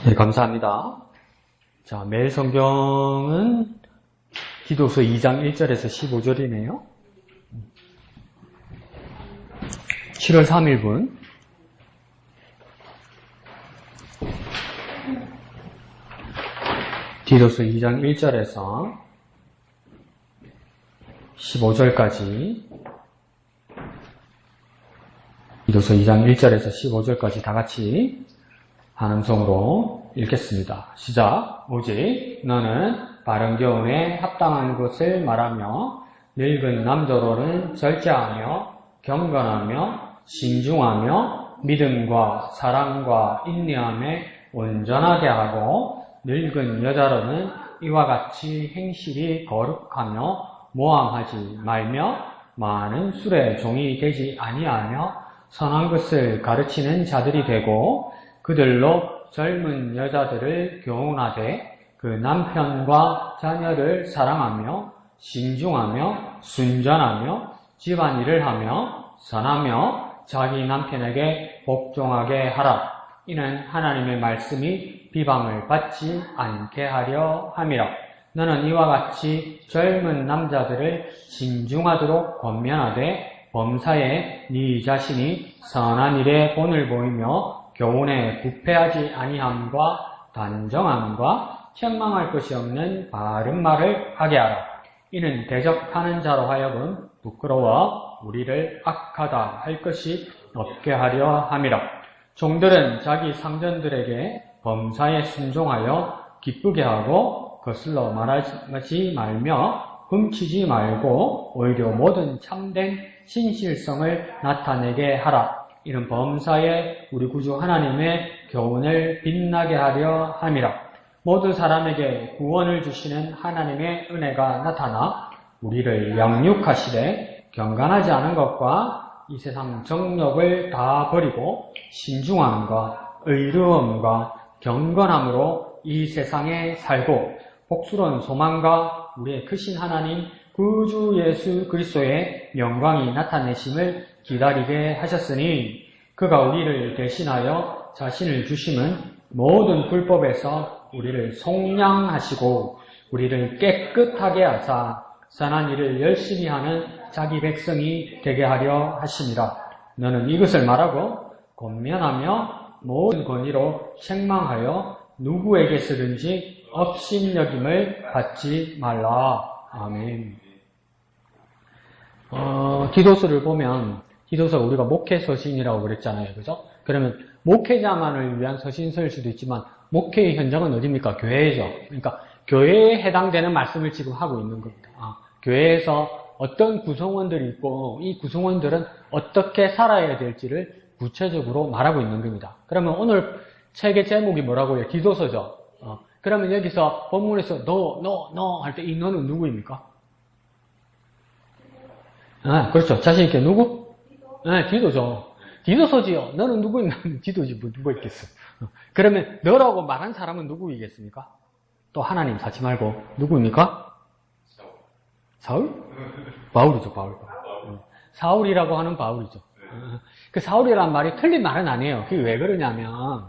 네, 감사합니다. 자, 매일 성경은 디도서 2장 1절에서 15절이네요. 7월 3일분. 디도서 2장 1절에서 15절까지, 디도서 2장 1절에서 15절까지 다 같이 한 음성으로 읽겠습니다. 시작. 오직 너는 바른 교훈에 합당한 것을 말하며 늙은 남자로는 절제하며 경건하며 신중하며 믿음과 사랑과 인내함에 온전하게 하고 늙은 여자로는 이와 같이 행실이 거룩하며 모함하지 말며 많은 술에 종이 되지 아니하며 선한 것을 가르치는 자들이 되고 그들로 젊은 여자들을 교훈하되 그 남편과 자녀를 사랑하며 신중하며 순전하며 집안일을 하며 선하며 자기 남편에게 복종하게 하라. 이는 하나님의 말씀이 비방을 받지 않게 하려 함이라. 너는 이와 같이 젊은 남자들을 신중하도록 권면하되 범사에 네 자신이 선한 일에 본을 보이며 교훈에 부패하지 아니함과 단정함과 책망할 것이 없는 바른 말을 하게 하라. 이는 대적하는 자로 하여금 부끄러워 우리를 악하다 할 것이 없게 하려 함이라. 종들은 자기 상전들에게 범사에 순종하여 기쁘게 하고 거슬러 말하지 말며 훔치지 말고 오히려 모든 참된 신실성을 나타내게 하라. 이는 범사에 우리 구주 하나님의 교훈을 빛나게 하려 함이라. 모든 사람에게 구원을 주시는 하나님의 은혜가 나타나 우리를 양육하시되 경건하지 않은 것과 이 세상 정욕을 다 버리고 신중함과 의로움과 경건함으로 이 세상에 살고 복스러운 소망과 우리의 크신 하나님 구주 예수 그리스도의 영광이 나타내심을 기다리게 하셨으니 그가 우리를 대신하여 자신을 주심은 모든 불법에서 우리를 속량하시고 우리를 깨끗하게 하사 선한 일을 열심히 하는 자기 백성이 되게 하려 하심이라. 너는 이것을 말하고 권면하며 모든 권위로 책망하여 누구에게서든지 업신여김을 받지 말라. 아멘. 디도서를 보면 디도서 우리가 목회 서신이라고 그랬잖아요. 그죠? 그러면 목회자만을 위한 서신서일 수도 있지만 목회의 현장은 어디입니까? 교회죠. 그러니까 교회에 해당되는 말씀을 지금 하고 있는 겁니다. 교회에서 어떤 구성원들이 있고 이 구성원들은 어떻게 살아야 될지를 구체적으로 말하고 있는 겁니다. 그러면 오늘 책의 제목이 뭐라고요? 디도서죠. 그러면 여기서 본문에서 너 할 때 이 너는 누구입니까? 그렇죠. 자신있게 누구? 디도죠. 디도서지요. 너는 누구입니까? 디도지, 뭐, 누가 있겠어. 그러면 너라고 말한 사람은 누구이겠습니까? 또 하나님 사지 말고, 누구입니까? 사울? 바울이죠, 바울. 사울이라고 하는 바울이죠. 그 사울이란 말이 틀린 말은 아니에요. 그게 왜 그러냐면,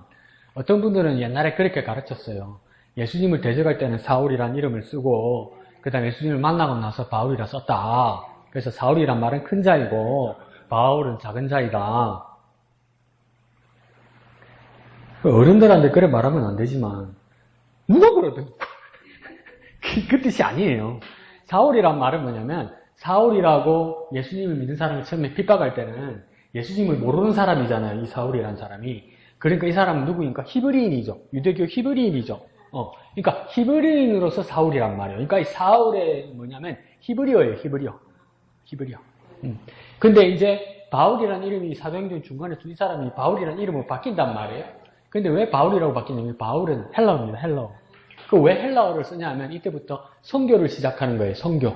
어떤 분들은 옛날에 그렇게 가르쳤어요. 예수님을 대적할 때는 사울이란 이름을 쓰고, 그 다음에 예수님을 만나고 나서 바울이라 썼다. 그래서 사울이란 말은 큰 자이고 바울은 작은 자이다. 어른들한테 그래 말하면 안 되지만 누가 그러든 그 뜻이 아니에요. 사울이란 말은 뭐냐면 사울이라고 예수님을 믿는 사람을 처음에 핍박할 때는 예수님을 모르는 사람이잖아요. 이 사울이란 사람이. 그러니까 이 사람은 누구입니까? 히브리인이죠. 유대교 히브리인이죠. 그러니까 히브리인으로서 사울이란 말이에요. 그러니까 이 사울의 뭐냐면 히브리어예요. 히브리어. 근데 이제 바울이라는 이름이 사도행전 중간에 이 사람이 바울이라는 이름으로 바뀐단 말이에요. 근데 왜 바울이라고 바뀌냐면 바울은 헬라어입니다. 헬라어. 그 왜 헬라어를 쓰냐면 이때부터 선교를 시작하는 거예요. 선교.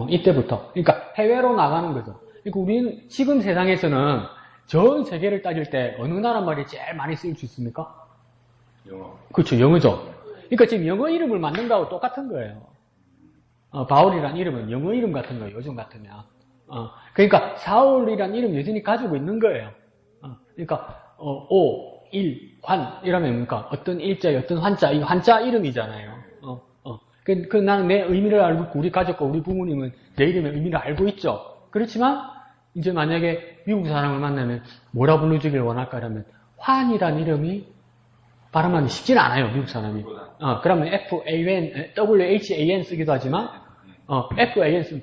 이때부터. 그러니까 해외로 나가는 거죠. 그러니까 우리는 지금 세상에서는 전 세계를 따질 때 어느 나라 말이 제일 많이 쓰일 수 있습니까? 영어. 그렇죠. 영어죠. 그러니까 지금 영어 이름을 만든 거하고 똑같은 거예요. 바울이란 이름은 영어 이름 같은 거예요. 요즘 같으면. 그러니까 사울이란 이름 여전히 가지고 있는 거예요. 그러니까 일환 이러면 뭡니까? 어떤 일자에 어떤 환자, 이 환자 이름이잖아요. 나는 내 의미를 알고 있고 우리 가족과 우리 부모님은 내 이름의 의미를 알고 있죠. 그렇지만 이제 만약에 미국 사람을 만나면 뭐라 불러주길 원할까 하면 환이란 이름이 발음하기 쉽지는 않아요. 미국 사람이. 그러면 WHAN 쓰기도 하지만 FAN 쓰면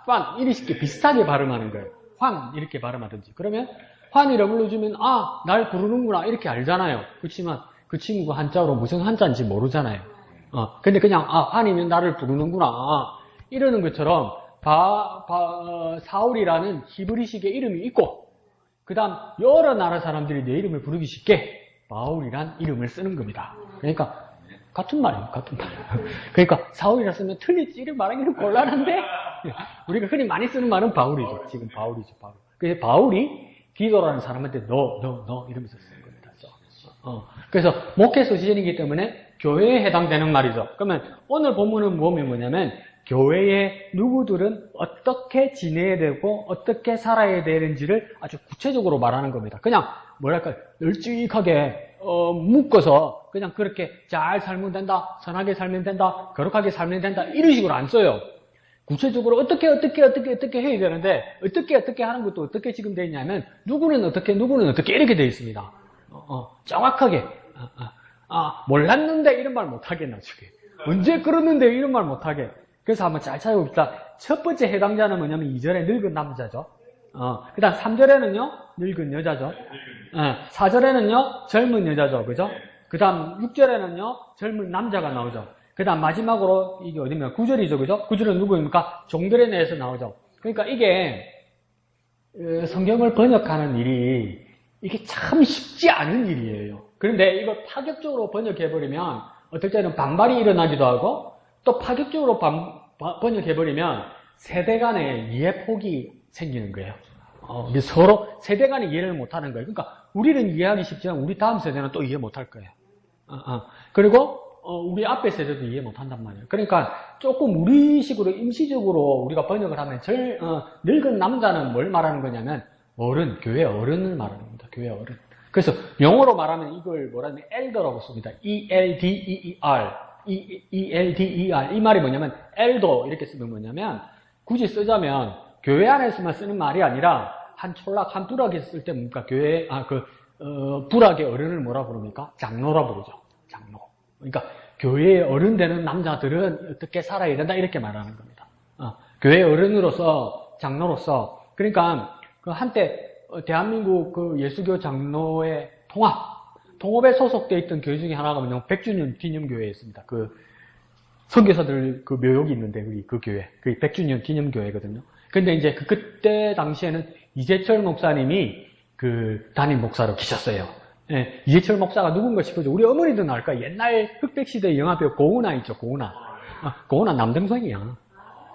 환 이렇게 비슷하게 발음하는 거예요. 환 이렇게 발음하든지. 그러면 환이라 불러주면 날 부르는구나 이렇게 알잖아요. 그렇지만 그 친구가 한자어로 무슨 한자인지 모르잖아요. 근데 그냥 환이면 나를 부르는구나 이러는 것처럼 사울이라는 히브리식의 이름이 있고 그 다음 여러 나라 사람들이 내 이름을 부르기 쉽게 바울이란 이름을 쓰는 겁니다. 그러니까 같은 말이에요. 그러니까 사울이라 쓰면 틀릴지 이름 말하기는 곤란한데 우리가 흔히 많이 쓰는 말은 바울이죠. 지금 바울이죠. 그래서 바울이 디도라는 사람한테 너 이러면서 쓰는 겁니다. 그래서 목회서 시즌이기 때문에 교회에 해당되는 말이죠. 그러면 오늘 본문은 뭐냐면 교회의 누구들은 어떻게 지내야 되고 어떻게 살아야 되는지를 아주 구체적으로 말하는 겁니다. 그냥 뭐랄까 널찍하게 묶어서 그냥 그렇게 잘 살면 된다, 선하게 살면 된다, 거룩하게 살면 된다 이런 식으로 안 써요. 구체적으로 어떻게 해야 되는데 어떻게 하는 것도 어떻게 지금 되어 있냐면 누구는 어떻게 이렇게 되어 있습니다. 정확하게 몰랐는데 이런 말 못하게 나중에 언제 그러는데 이런 말 못하게. 그래서 한번 잘 찾아봅시다. 첫 번째 해당자는 뭐냐면 2절에 늙은 남자죠. 그 다음 3절에는요 늙은 여자죠. 4절에는요 젊은 여자죠. 그죠? 그 다음 6절에는요 젊은 남자가 나오죠. 그 다음 마지막으로 이게 어디입니까? 9절이죠. 그죠? 9절은 누구입니까? 종들에 대해서 나오죠. 그러니까 이게 성경을 번역하는 일이 이게 참 쉽지 않은 일이에요. 그런데 이걸 파격적으로 번역해버리면 어떨 때는 반발이 일어나기도 하고 또 파격적으로 번역해버리면 세대 간의 이해 폭이 생기는 거예요. 서로 세대 간의 이해를 못하는 거예요. 그러니까 우리는 이해하기 쉽지만 우리 다음 세대는 또 이해 못할 거예요. 그리고 우리 앞에 세대도 이해 못한단 말이에요. 그러니까 조금 우리식으로 임시적으로 우리가 번역을 하면 늙은 남자는 뭘 말하는 거냐면 교회 어른을 말하는 겁니다. 교회 어른. 그래서 영어로 말하면 이걸 뭐라면 elder라고 씁니다. E-L-D-E-E-R. E-L-D-E-R. 이 말이 뭐냐면 elder 이렇게 쓰면 뭐냐면 굳이 쓰자면 교회 안에서만 쓰는 말이 아니라 한 촌락, 한 부락에 쓸 때 뭡니까? 부락의 어른을 뭐라 부릅니까? 장로라 부르죠. 장로. 그러니까 교회의 어른 되는 남자들은 어떻게 살아야 된다 이렇게 말하는 겁니다. 교회 어른으로서 장로로서 그러니까 그 한때 대한민국 그 예수교 장로의 통합에 소속되어 있던 교회 중에 하나가 뭐냐면 100주년 기념교회였습니다. 그 선교사들 그 묘역이 있는데 우리 그 교회, 그 100주년 기념교회거든요. 근데 이제 그때 당시에는 이재철 목사님이 그 담임 목사로 계셨어요. 예, 이재철 목사가 누군가 싶어죠. 우리 어머니도 알까? 옛날 흑백시대 영화배우 고은아 있죠, 고은아. 고은아 남동생이야.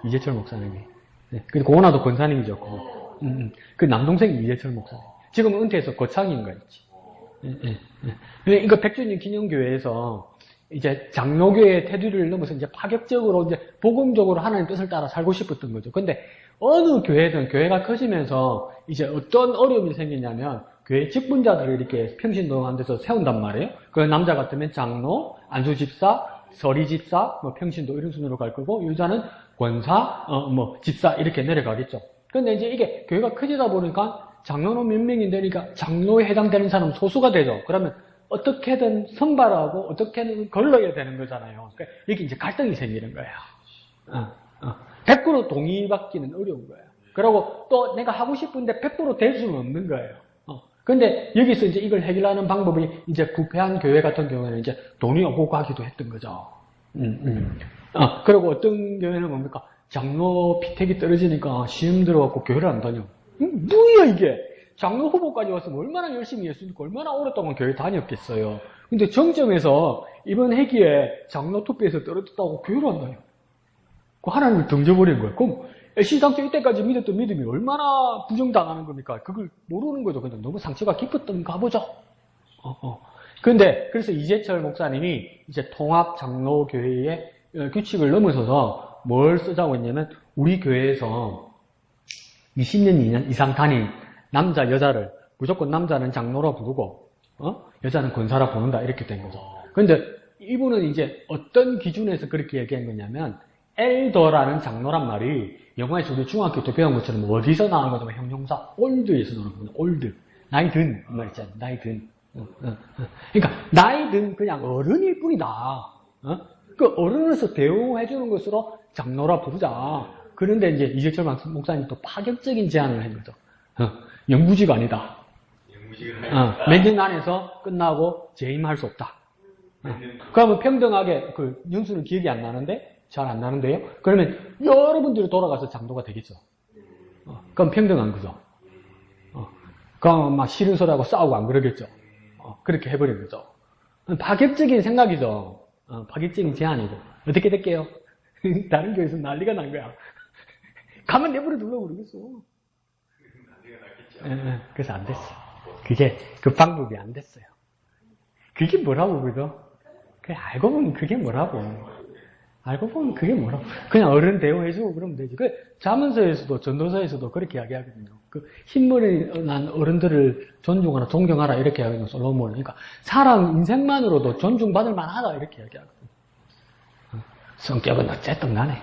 이재철 목사님이. 네, 근데 고은아도 권사님이죠. 그 남동생이 이재철 목사님. 지금 은퇴해서 거창인가 있지. 이거 100주년 기념교회에서 이제 장로교회의 테두리를 넘어서 이제 파격적으로 이제 복음적으로 하나님 뜻을 따라 살고 싶었던 거죠. 근데 어느 교회든 교회가 커지면서 이제 어떤 어려움이 생기냐면 교회 직분자들을 이렇게 평신도한 데서 세운단 말이에요. 그 남자 같으면 장로, 안수집사, 서리집사, 평신도 이런 순으로 갈 거고 여자는 권사, 집사 이렇게 내려가겠죠. 근데 이제 이게 교회가 커지다 보니까 장로는 몇 명이 되니까 장로에 해당되는 사람은 소수가 되죠. 그러면 어떻게든 선발하고 어떻게든 걸러야 되는 거잖아요. 그러니까 이렇게 이제 갈등이 생기는 거예요. 100% 동의받기는 어려운 거예요. 그리고 또 내가 하고 싶은데 100% 될 수는 없는 거예요. 근데 여기서 이제 이걸 해결하는 방법이 이제 구패한 교회 같은 경우에는 이제 돈이 없고 가기도 했던 거죠. 그리고 어떤 교회는 뭡니까? 장로 피택이 떨어지니까 시험 들어갖고 교회를 안 다녀. 뭐야 이게? 장로 후보까지 와서 얼마나 열심히 했으니까 얼마나 오랫동안 교회 다녔겠어요. 근데 정점에서 이번 회기에 장로 투표에서 떨어졌다고 교회를 안 다녀. 그 하나님을 던져버린 거예요. 그럼 시상초 이때까지 믿었던 믿음이 얼마나 부정당하는 겁니까? 그걸 모르는 거죠. 그냥 너무 상처가 깊었던가 보죠. 근데 그래서 이재철 목사님이 이제 통합 장로 교회의 규칙을 넘어서서 뭘 쓰자고 했냐면 우리 교회에서 20년 이상 다닌 남자 여자를 무조건 남자는 장로라 부르고 여자는 권사라 보는다. 이렇게 된 거죠. 그런데 이분은 이제 어떤 기준에서 그렇게 얘기한 거냐면, 엘더라는 장로란 말이 영화에서 우리 중학교 때 배운 것처럼 어디서 나오는 거냐면 형용사 올드에서 나오는 거예요. 올드. 나이 든. 그 말 있잖아요. 나이 든. 그러니까 나이 든 그냥 어른일 뿐이다. 그 어른으로서 대우해주는 것으로 장로라 부르자. 그런데 이제 이재철 목사님 또 파격적인 제안을 한 거죠. 영구지가 아니다. 몇 년 안에서 끝나고 재임할 수 없다. 그러면 평등하게 그 연수는 기억이 안 나는데 잘 안 나는데요. 그러면 여러분들이 돌아가서 장로가 되겠죠. 그럼 평등한 거죠. 그럼 막 싫은 소리하고 싸우고 안 그러겠죠. 그렇게 해버린 거죠. 파격적인 생각이죠. 파격적인 제안이고. 어떻게 될게요? 다른 교회에서 난리가 난 거야. 가면 내버려 두려고 그러겠어. 그래서 안 됐어. 그게, 그 방법이 안 됐어요. 그게 뭐라고, 그죠? 알고 보면 그게 뭐라고. 알고 보면 그게 뭐라고. 그냥 어른 대우해주고 그러면 되지. 그 자문서에서도, 전도서에서도 그렇게 이야기하거든요. 그 흰머리 난 어른들을 존중하라, 존경하라, 이렇게 이야기하거든요, 솔로몬은. 그러니까 사람 인생만으로도 존중받을 만하다, 이렇게 이야기하거든요. 성격은 어쨌든 간에.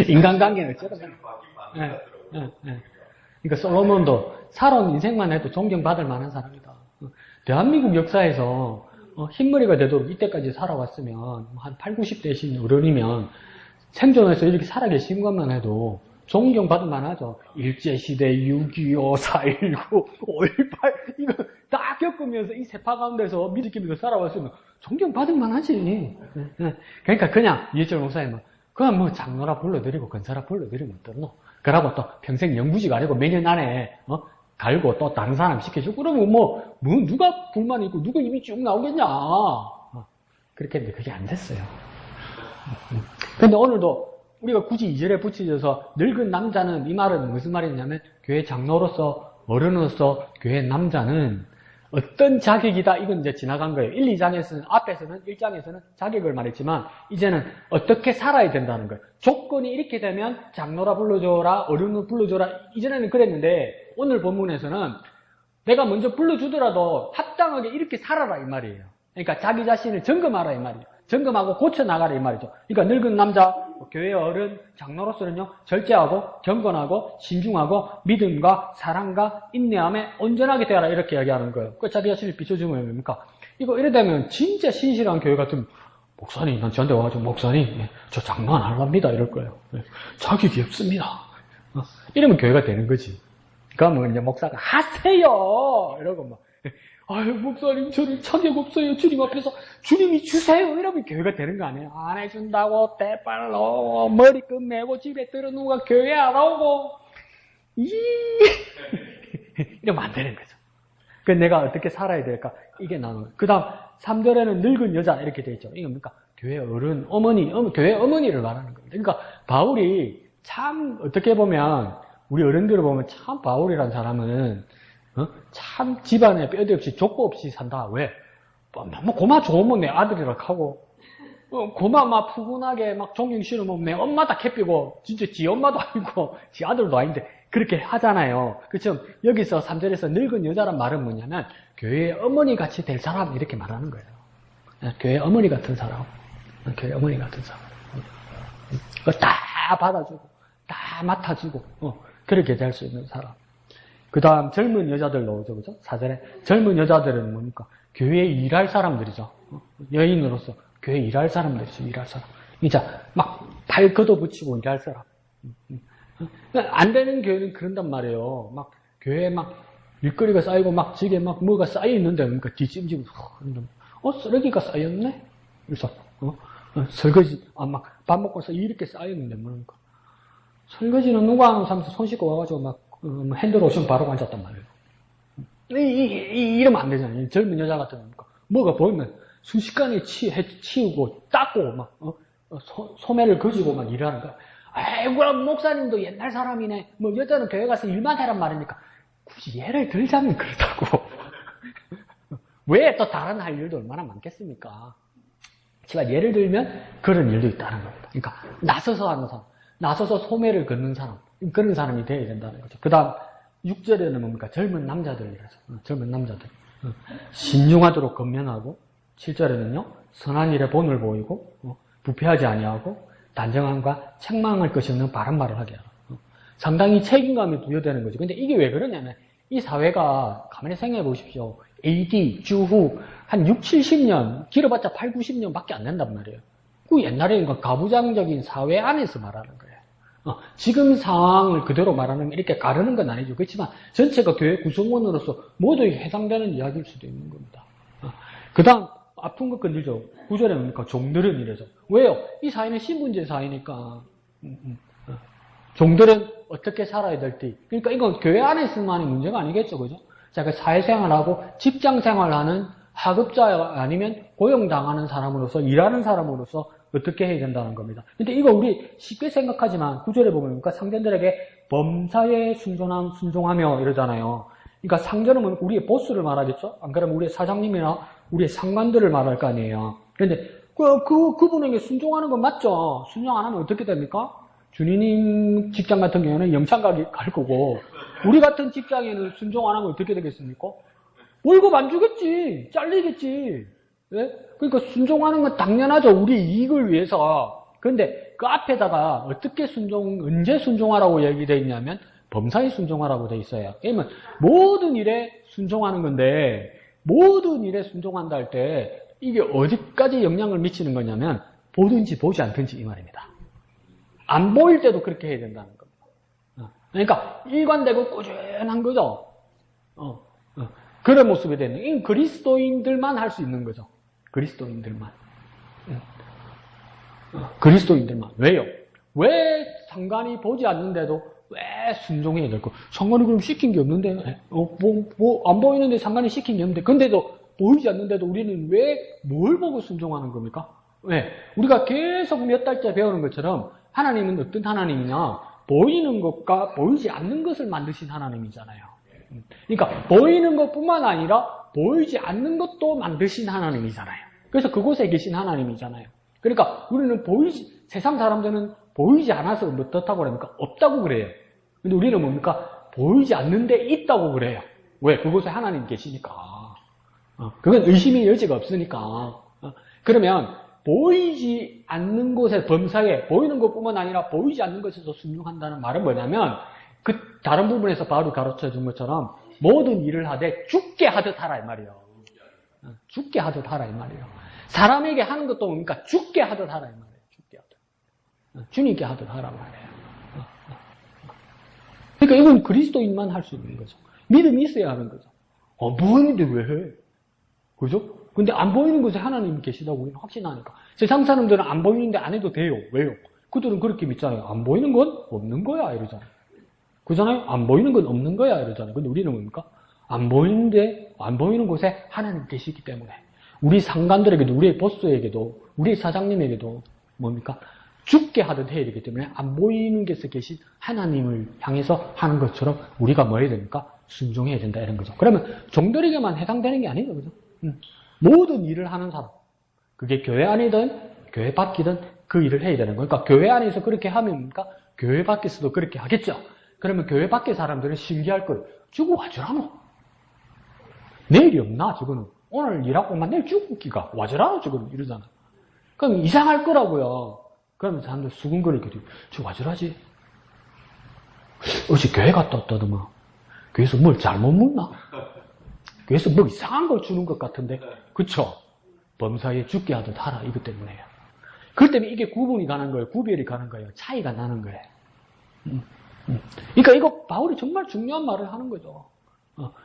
인간관계는 어쨌든 간에. 그러니까 솔로몬도 살아온 인생만 해도 존경받을 만한 사람이다. 대한민국 역사에서 흰머리가 되도록 이때까지 살아왔으면 한 8, 90대신 어른이면 생존해서 이렇게 살아계신 것만 해도 존경받을 만하죠. 일제시대, 6.25, 4.19, 5.18 이거 다 겪으면서 이 세파 가운데서 미리끼면서 살아왔으면 존경받을 만하지. 그러니까 그냥 이해철 목사님은 그냥 뭐 장로라 불러드리고 권사라 불러드리면 어떠노? 그러고 또 평생 영구지가 아니고 매년 안에 갈고 또 다른 사람 시켜주고 그러면 뭐 누가 불만이 있고 누가 입이 쭉 나오겠냐. 그렇게 했는데 그게 안 됐어요. 근데 오늘도 우리가 굳이 2절에 붙여져서 늙은 남자는 이 말은 무슨 말이냐면 교회 장로로서 어른으로서 교회 남자는 어떤 자격이다. 이건 이제 지나간 거예요. 1, 2장에서는 앞에서는 1장에서는 자격을 말했지만 이제는 어떻게 살아야 된다는 거예요. 조건이 이렇게 되면 장로라 불러줘라, 어른을 불러줘라. 이전에는 그랬는데 오늘 본문에서는 내가 먼저 불러주더라도 합당하게 이렇게 살아라 이 말이에요. 그러니까 자기 자신을 점검하라 이 말이에요. 점검하고 고쳐나가라 이 말이죠. 그러니까 늙은 남자, 교회 어른, 장로로서는요, 절제하고, 경건하고, 신중하고, 믿음과, 사랑과, 인내함에 온전하게 되어라, 이렇게 이야기하는 거예요. 그 자기 자신을 비춰주면 뭡니까? 이러다면 진짜 신실한 교회 같은, 목사님, 난 저한테 와가지고, 목사님, 저 장로 안 하랍니다, 이럴 거예요. 자격이 없습니다. 이러면 교회가 되는 거지. 그러면 이제 목사가, 하세요! 이러고 막, 아유, 목사님, 저는 자격 없어요. 주님 앞에서 주님이 주세요. 이러면 교회가 되는 거 아니에요? 안 해준다고, 때빨로, 머리끝 메고 집에 들어누가 교회 안 오고, 이러면 안 되는 거죠. 그 내가 어떻게 살아야 될까? 이게 나오는 거예요. 그 다음, 3절에는 늙은 여자, 이렇게 되어 있죠. 이게 뭡니까? 교회 어른, 어머니, 교회 어머니를 말하는 겁니다. 그러니까, 바울이 참, 어떻게 보면, 우리 어른들을 보면 참 바울이라는 사람은, 참 집안에 뼈대 없이 족보 없이 산다. 왜? 뭐 고마 좋으면 내 아들이라 하고 고마 막 푸근하게 막 존경 싫으면 내 엄마다 캐피고 진짜 지 엄마도 아니고 지 아들도 아닌데 그렇게 하잖아요. 그렇죠? 여기서 3절에서 늙은 여자란 말은 뭐냐면 교회의 어머니 같이 될 사람 이렇게 말하는 거예요. 교회 어머니 같은 사람. 교회 어머니 같은 사람. 그거 다 받아주고 다 맡아주고 그렇게 될 수 있는 사람. 그 다음 젊은 여자들 나오죠. 그죠? 4절에 젊은 여자들은 뭡니까? 교회에 일할 사람들이죠. 여인으로서 교회에 일할 사람들이죠. 일할 사람. 진짜 막 발 걷어붙이고 일할 사람. 안 되는 교회는 그런단 말이에요. 막 교회에 막 일거리가 쌓이고 막 집에 막 뭐가 쌓여 있는데 그러니까 뒷짐지고 쓰레기가 쌓였네? 그래서 설거지 막 밥 먹고서 이렇게 쌓였는데 뭐니까 설거지는 누가 하는 사람에서 손 씻고 와가지고 막 핸드로션 바르고 앉았단 말이에요. 이러면 안 되잖아요. 젊은 여자 같은 거니까. 뭐가 보이면 순식간에 치우고, 닦고, 막, 소매를 거지고 막 일하는 거야. 아이고, 목사님도 옛날 사람이네. 뭐, 여자는 교회 가서 일만 해란 말이니까. 굳이 예를 들자면 그렇다고. 왜 또 다른 할 일도 얼마나 많겠습니까? 제가 예를 들면 그런 일도 있다는 겁니다. 그러니까, 나서서 하는 사람. 나서서 소매를 걷는 사람. 그런 사람이 되어야 된다는 거죠. 그 다음 6절에는 뭡니까? 젊은 남자들이라서. 젊은 남자들. 신중하도록 건면하고 7절에는요. 선한 일에 본을 보이고 부패하지 아니하고 단정함과 책망할 것이 없는 바른 말을 하게 하라. 상당히 책임감이 부여되는 거죠. 근데 이게 왜 그러냐면 이 사회가 가만히 생각해 보십시오. AD 주후 한 6, 70년 길어봤자 8, 90년 밖에 안 된단 말이에요. 그 옛날에 가부장적인 사회 안에서 말하는 거예요. 지금 상황을 그대로 말하면 이렇게 가르는 건 아니죠. 그렇지만 전체가 교회 구성원으로서 모두에게 해당되는 이야기일 수도 있는 겁니다. 그 다음 아픈 것 건들죠. 9절에 뭡니까? 종들은 이래서. 왜요? 이 사회는 신분제 사회니까. 종들은 어떻게 살아야 될지. 그러니까 이건 교회 안에서만의 문제가 아니겠죠. 그죠? 자, 그 사회생활하고 직장생활하는 하급자 아니면 고용당하는 사람으로서, 일하는 사람으로서 어떻게 해야 된다는 겁니다. 근데 이거 우리 쉽게 생각하지만 9절에 보면 뭡니까? 상전들에게 범사에 순종하며 이러잖아요. 그러니까 상전은 뭡니까? 우리의 보스를 말하겠죠? 안 그러면 우리의 사장님이나 우리의 상관들을 말할 거 아니에요. 그런데 그분에게 순종하는 건 맞죠? 순종 안 하면 어떻게 됩니까? 주니님 직장 같은 경우는 영창 갈 거고 우리 같은 직장에는 순종 안 하면 어떻게 되겠습니까? 월급 안 주겠지. 잘리겠지. 네? 그러니까 순종하는 건 당연하죠. 우리 이익을 위해서. 그런데 그 앞에다가 어떻게 언제 순종하라고 얘기되어 있냐면 범사에 순종하라고 되어 있어요. 왜냐면 모든 일에 순종하는 건데 모든 일에 순종한다 할 때 이게 어디까지 영향을 미치는 거냐면 보든지 보지 않든지 이 말입니다. 안 보일 때도 그렇게 해야 된다는 겁니다. 그러니까 일관되고 꾸준한 거죠. 그런 모습이 되는 이 그리스도인들만 할 수 있는 거죠. 그리스도인들만. 그리스도인들만. 왜요? 왜 상관이 보지 않는데도 왜 순종해야 될까? 상관이 그럼 시킨 게 없는데, 안 보이는데 상관이 시킨 게 없는데, 근데도 보이지 않는데도 우리는 왜 뭘 보고 순종하는 겁니까? 왜? 우리가 계속 몇 달째 배우는 것처럼 하나님은 어떤 하나님이냐? 보이는 것과 보이지 않는 것을 만드신 하나님이잖아요. 그러니까 보이는 것뿐만 아니라 보이지 않는 것도 만드신 하나님이잖아요. 그래서 그곳에 계신 하나님이잖아요. 그러니까 우리는 세상 사람들은 보이지 않아서 어떻다고 그럽니까? 없다고 그래요. 근데 우리는 뭡니까? 보이지 않는데 있다고 그래요. 왜? 그곳에 하나님 계시니까. 그건 의심의 여지가 없으니까. 그러면 보이지 않는 곳의 범사에 보이는 것뿐만 아니라 보이지 않는 것에서 순종한다는 말은 뭐냐면 그 다른 부분에서 바로 가르쳐 준 것처럼 모든 일을 하되 죽게 하듯 하라 이 말이에요. 죽게 하듯 하라 이 말이에요. 사람에게 하는 것도 뭡니까? 죽게 하듯 하라 이 말이에요. 죽게 하듯. 주님께 하듯 하라 말이에요. 그러니까 이건 그리스도인만 할 수 있는 거죠. 믿음이 있어야 하는 거죠. 보이는데 왜 해? 그죠? 근데 안 보이는 곳에 하나님이 계시다고 우리는 확신하니까. 세상 사람들은 안 보이는데 안 해도 돼요. 왜요? 그들은 그렇게 믿잖아요. 안 보이는 건 없는 거야 이러잖아요. 그잖아요? 안 보이는 건 없는 거야 이러잖아요. 근데 우리는 뭡니까? 안 보이는 곳에 하나님 계시기 때문에 우리 상관들에게도 우리의 보스에게도 우리 사장님에게도 뭡니까? 죽게 하듯 해야 되기 때문에 안 보이는 곳에 계신 하나님을 향해서 하는 것처럼 우리가 뭐 해야 됩니까? 순종해야 된다 이런 거죠. 그러면 종들에게만 해당되는 게 아니죠. 그죠? 모든 일을 하는 사람 그게 교회 안이든 교회 밖이든 그 일을 해야 되는 거예요. 그러니까 교회 안에서 그렇게 하면 뭡니까? 교회 밖에서도 그렇게 하겠죠. 그러면 교회 밖의 사람들은 신기할 거예요. 저거 와주라노? 내일이 없나 저거는? 오늘 일하고만 내일 죽기가 와주라노 저거는? 이러잖아. 그럼 이상할 거라고요. 그러면 사람들 수근거리게 돼요. 저 와주라지? 어제 교회 갔다 왔다더만. 교회에서 뭘 잘못 묻나? 교회에서 뭐 이상한 걸 주는 것 같은데. 그쵸? 범사에 죽게 하듯 하라. 이것 때문에요. 그것 때문에 이게 구분이 가는 거예요. 구별이 가는 거예요. 차이가 나는 거예요. 그러니까 이거 바울이 정말 중요한 말을 하는 거죠.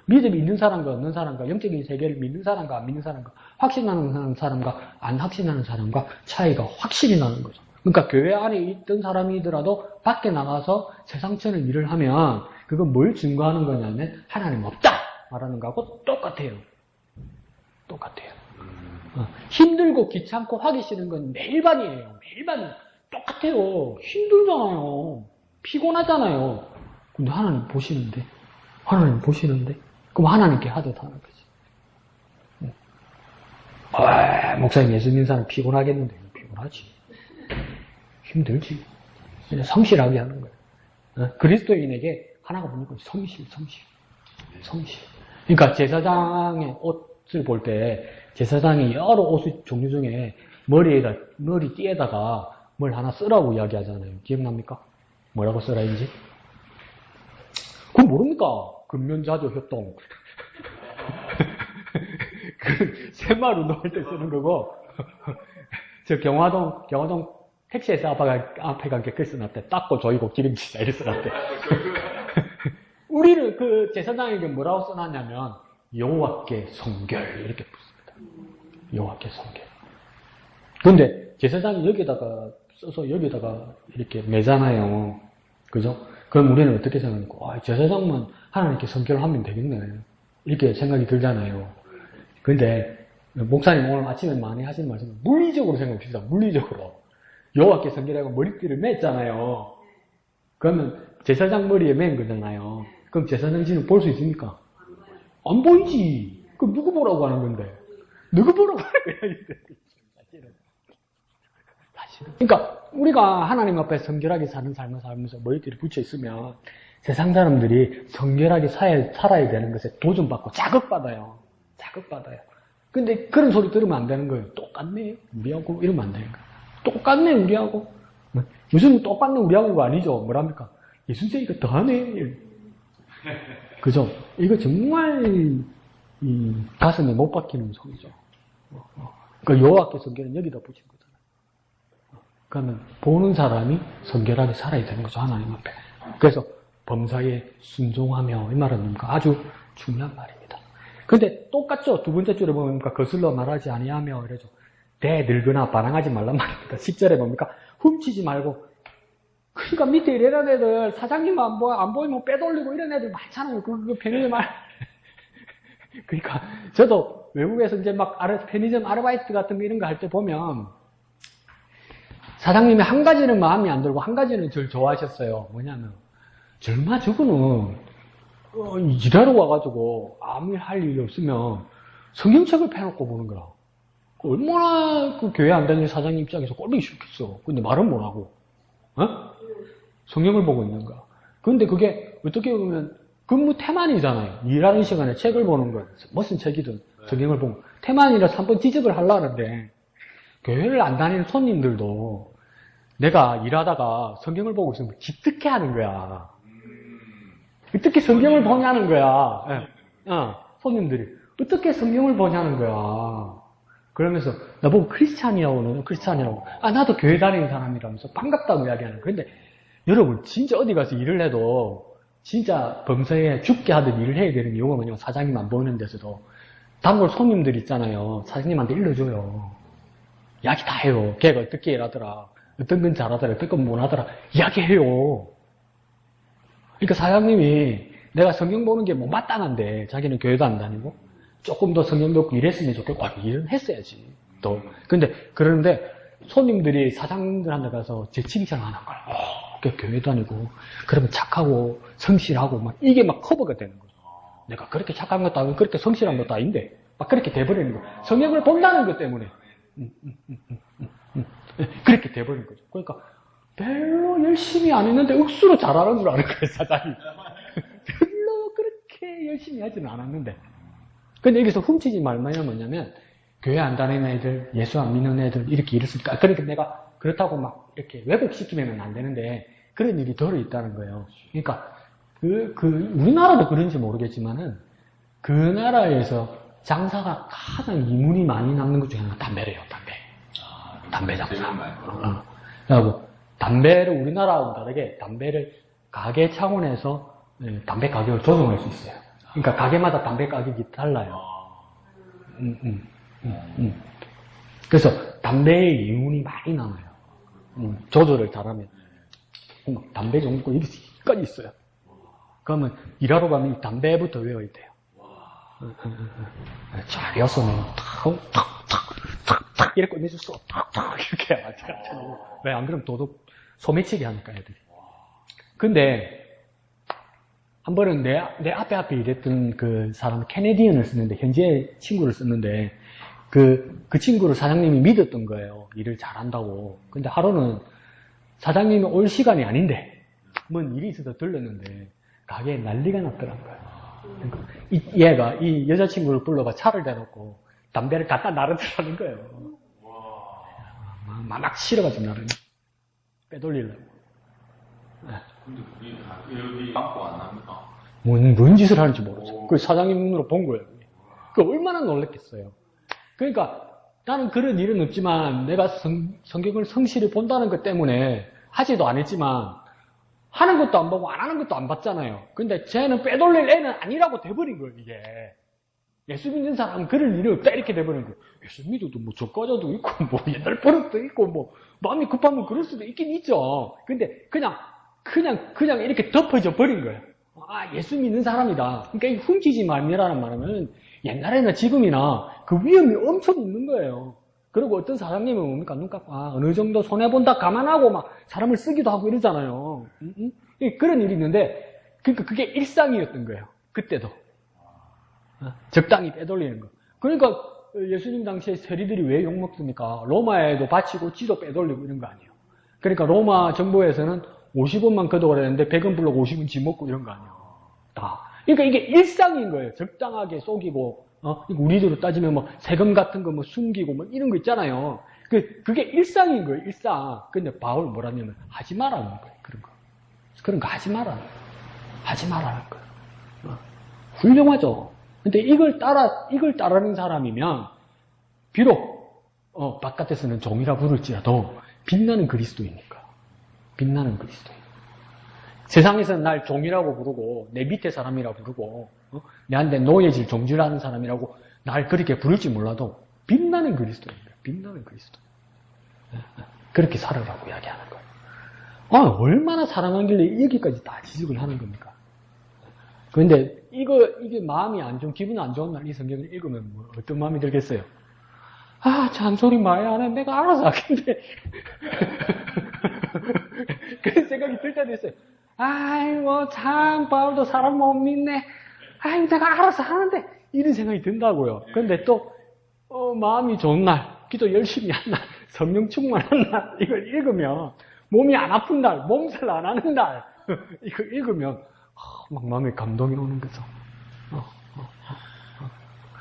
믿음이 있는 사람과 없는 사람과 영적인 세계를 믿는 사람과 안 믿는 사람과 확신하는 사람과 안 확신하는 사람과 차이가 확실히 나는 거죠. 그러니까 교회 안에 있던 사람이더라도 밖에 나가서 세상처럼 일을 하면 그건 뭘 증거하는 거냐면 하나님 없다 말하는 거하고 똑같아요. 똑같아요. 힘들고 귀찮고 하기 싫은 건 매일반이에요. 매일반 똑같아요. 힘들잖아요. 피곤하잖아요. 근데 하나님 보시는데 그럼 하나님께 하듯 하는 거지. 목사님 예수 믿는 사람 피곤하겠는데 피곤하지. 힘들지. 그냥 성실하게 하는 거예요. 그리스도인에게 하나가 보는 건 성실. 그러니까 제사장의 옷을 볼 때 제사장이 여러 옷 종류 중에 머리띠에다가 뭘 하나 쓰라고 이야기하잖아요. 기억납니까? 뭐라고 쓰라 인지? 그건 모릅니까? 근면자조 협동. 그 새마을 운동할 때 쓰는 거고 저 경화동 택시에서 앞에 간 게 써놨대. 닦고 조이고 기름지자 이렇게 써놨대. 우리는 그 제사장에게 뭐라고 써놨냐면 여호와께 성결 이렇게 붙습니다. 여호와께 성결. 근데 제사장이 여기다가 써서 여기다가 이렇게 매잖아요. 그죠? 그럼 우리는 어떻게 생각합니까? 제사장만 하나님께 성결하면 되겠네. 이렇게 생각이 들잖아요. 근데 목사님 오늘 아침에 많이 하신 말씀은 물리적으로 생각합시다. 물리적으로. 여호와께 성결하고 머리띠를 맸잖아요. 그러면 제사장 머리에 맨 거잖아요. 그럼 제사장진을 볼 수 있습니까? 안 보이지. 그럼 누구 보라고 하는 건데? 누구 보라고 하는 거야? 사실은. 그러니까 우리가 하나님 앞에 성결하게 사는 삶을 살면서 머리띠를 붙여 있으면 세상 사람들이 성결하게 살아야 되는 것에 도전받고 자극받아요. 자극받아요. 근데 그런 소리 들으면 안 되는 거예요. 똑같네, 우리하고 이러면 안 되는 거예요. 똑같네, 우리하고. 무슨 똑같네, 우리하고가 아니죠. 뭐랍니까? 예수님 이거 더하네. 그죠? 이거 정말 가슴에 못 박히는 소리죠. 그 여호와께 성결은 여기다 붙인 거잖아요. 그러면 보는 사람이 성결하게 살아야 되는 거죠. 하나님 앞에. 그래서 범사에 순종하며 이 말은 뭡니까? 아주 중요한 말입니다. 근데 똑같죠. 두 번째 줄에 보면 뭡니까? 거슬러 말하지 아니하며 이러죠. 대늙거나 반항하지 말란 말입니다. 10절에 뭡니까? 훔치지 말고. 그러니까 밑에 이런 애들 사장님 안 보이면 빼돌리고 이런 애들 많잖아요. 그거 편의점 그러니까 저도 외국에서 이제 막 편의점 아르바이트 같은 거 이런 거 할 때 보면 사장님이 한 가지는 마음에 안 들고 한 가지는 절 좋아하셨어요. 뭐냐면 젊아 저거는 일하러 와가지고 아무 할 일이 없으면 성경책을 펴놓고 보는 거라. 얼마나 그 교회 안 다니는 사장님 입장에서 꼴보기 싫겠어. 근데 말은 못하고 성경을 보고 있는 거야. 근데 그게 어떻게 보면 근무 태만이잖아요. 일하는 시간에 책을 보는 거. 무슨 책이든 성경을 보고 태만이라서 한번 지적을 하려는데 교회를 안 다니는 손님들도 내가 일하다가 성경을 보고 있으면 기특해 하는 거야. 어떻게 성경을 보냐는 거야. 손님들이 어떻게 성경을 보냐는 거야. 그러면서 나보고 크리스찬이라고 나도 교회 다니는 사람이라면서 반갑다고 이야기하는 거야. 근데 여러분 진짜 어디 가서 일을 해도 진짜 범사에 죽게 하듯 일을 해야 되는 이유가 뭐냐면 사장님 안 보이는 데서도 단골 손님들 있잖아요. 사장님한테 일러줘요. 이야기 다 해요. 걔가 어떻게 일하더라. 어떤 건 잘하더라. 어떤 건 못하더라. 이야기해요. 그러니까 사장님이 내가 성경 보는 게 뭐 마땅한데 자기는 교회도 안 다니고 조금 더 성경 배우고 일했으면 좋겠고 일은 했어야지. 또 근데 그러는데 손님들이 사장님들한테 가서 제 칭찬하는 거야. 교회 다니고 그러면 착하고 성실하고 막 이게 막 커버가 되는 거죠. 내가 그렇게 착한 것도 아니고 그렇게 성실한 것도 아닌데 막 그렇게 돼버리는 거야. 성경을 본다는 것 때문에 그렇게 돼버리는 거죠. 그러니까 별로 열심히 안 했는데 억수로 잘하는 줄 아는 거예요, 사장이. 별로 그렇게 열심히 하지는 않았는데. 근데 여기서 훔치지 말만이 뭐냐면 교회 안 다니는 애들, 예수 안 믿는 애들 이렇게 이랬으니까 그러니까 내가 그렇다고 막 이렇게 왜곡시키면 안 되는데 그런 일이 덜어 있다는 거예요. 그러니까 우리나라도 그런지 모르겠지만은 그 나라에서 장사가 가장 이문이 많이 남는 것 중에 하나가 담배래요, 담배. 담배 장사. 그리고 담배를 우리나라하고 다르게 담배를 가게 차원에서 담배 가격을 조정할 수 있어요. 그러니까 가게마다 담배 가격이 달라요. 그래서 담배의 이윤이 많이 남아요. 조절을 잘하면. 담배 정도 이렇게까지 있어요. 그러면 일하러 가면 담배부터 외워야 돼요. 잘 여서는 탁 이렇게 꺼내줬어. 탁 이렇게 해야지. 왜 안 그러면 도둑 소매치기 하니까 애들이. 근데 한 번은 내 앞에 일했던 그 사람 캐네디언을 썼는데 현지의 친구를 썼는데 그 친구를 사장님이 믿었던 거예요. 일을 잘한다고. 근데 하루는 사장님이 올 시간이 아닌데 뭔 일이 있어서 들렀는데 가게에 난리가 났더란 거예요. 얘가 이 여자친구를 불러가 차를 대놓고 담배를 갖다 나르더라는 거예요. 막 싫어가지고 나르는. 빼돌리려고. 근데 그게 여기 빵꾸 안 납니까? 뭔 짓을 하는지 모르죠. 그 사장님 눈으로 본 거예요. 그 얼마나 놀랬겠어요. 그러니까 나는 그런 일은 없지만 내가 성경을 성실히 본다는 것 때문에 하지도 안 했지만 하는 것도 안 보고 안 하는 것도 안 봤잖아요. 근데 쟤는 빼돌릴 애는 아니라고 돼버린 거예요, 이게. 예수 믿는 사람은 그럴 일이 없다, 이렇게 돼버린 거예요. 예수 믿어도 뭐 저과자도 있고, 뭐 옛날 버릇도 있고, 뭐 마음이 급하면 그럴 수도 있긴 있죠. 근데 그냥 이렇게 덮어져 버린 거예요. 아, 예수 믿는 사람이다. 그러니까 이 훔치지 말미라는 말은 옛날에나 지금이나 그 위험이 엄청 있는 거예요. 그리고 어떤 사장님은 뭡니까? 눈 감고, 어느 정도 손해본다 감안하고 막 사람을 쓰기도 하고 이러잖아요. 그런 일이 있는데, 그러니까 그게 일상이었던 거예요. 그때도. 적당히 빼돌리는 거. 그러니까 예수님 당시에 세리들이 왜 욕먹습니까? 로마에도 바치고 지도 빼돌리고 이런 거 아니에요. 그러니까 로마 정부에서는 50원만 거둬야 되는데 100원 불러고 50원 지 먹고 이런 거 아니에요. 다. 그러니까 이게 일상인 거예요. 적당하게 속이고, 우리대로 따지면 뭐 세금 같은 거 뭐 숨기고 뭐 이런 거 있잖아요. 그게 일상인 거예요, 일상. 근데 바울 뭐라냐면 하지 말라는 거예요, 그런 거. 그런 거 하지 말라는 거예요. 하지 말라는 거예요. 훌륭하죠. 근데 이걸 따르는 사람이면, 비록, 바깥에서는 종이라 부를지라도, 빛나는 그리스도이니까. 빛나는 그리스도인. 세상에서는 날 종이라고 부르고, 내 밑에 사람이라고 부르고, 내한테 노예질 종질하는 사람이라고 날 그렇게 부를지 몰라도, 빛나는 그리스도입니다. 빛나는 그리스도. 그렇게 살아라고 이야기하는 거예요. 얼마나 사랑하길래 여기까지 다 지적을 하는 겁니까? 그런데 이게 마음이 안 좋은, 기분 안 좋은 날 이 성경을 읽으면 뭐 어떤 마음이 들겠어요? 잔소리 많이 안 해. 내가 알아서 하겠는데. 그런 생각이 들 때도 있어요. 아이고, 참, 바울도 사람 못 믿네. 내가 알아서 하는데. 이런 생각이 든다고요. 근데 또, 마음이 좋은 날, 기도 열심히 한 날, 성령 충만한 날, 이걸 읽으면, 몸이 안 아픈 날, 몸살 안 하는 날, 이거 읽으면, 막 마음에 감동이 오는 거죠.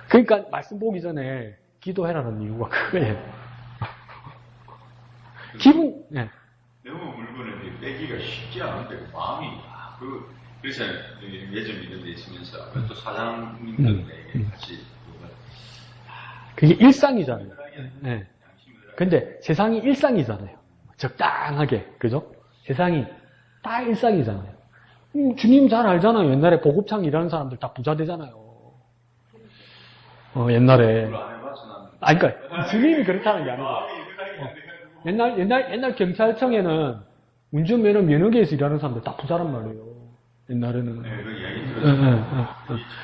그러니까 말씀 보기 전에 기도해라는 이유가 그거예요. 기분, 네. 너무 물건을 빼기가 쉽지 않은데 그 마음이 그래서 예전 이런 데 있으면서 또 사장님들에게 같이 그게 일상이잖아요. 네. 근데 세상이 일상이잖아요. 적당하게, 그죠? 세상이 다 일상이잖아요. 주님 잘 알잖아요. 옛날에 보급창 일하는 사람들 다 부자 되잖아요. 옛날에. 그러니까 주님이 그렇다는 게 아니고. 옛날 경찰청에는 운전면허 면허계에서 일하는 사람들 다 부자란 말이에요. 옛날에는.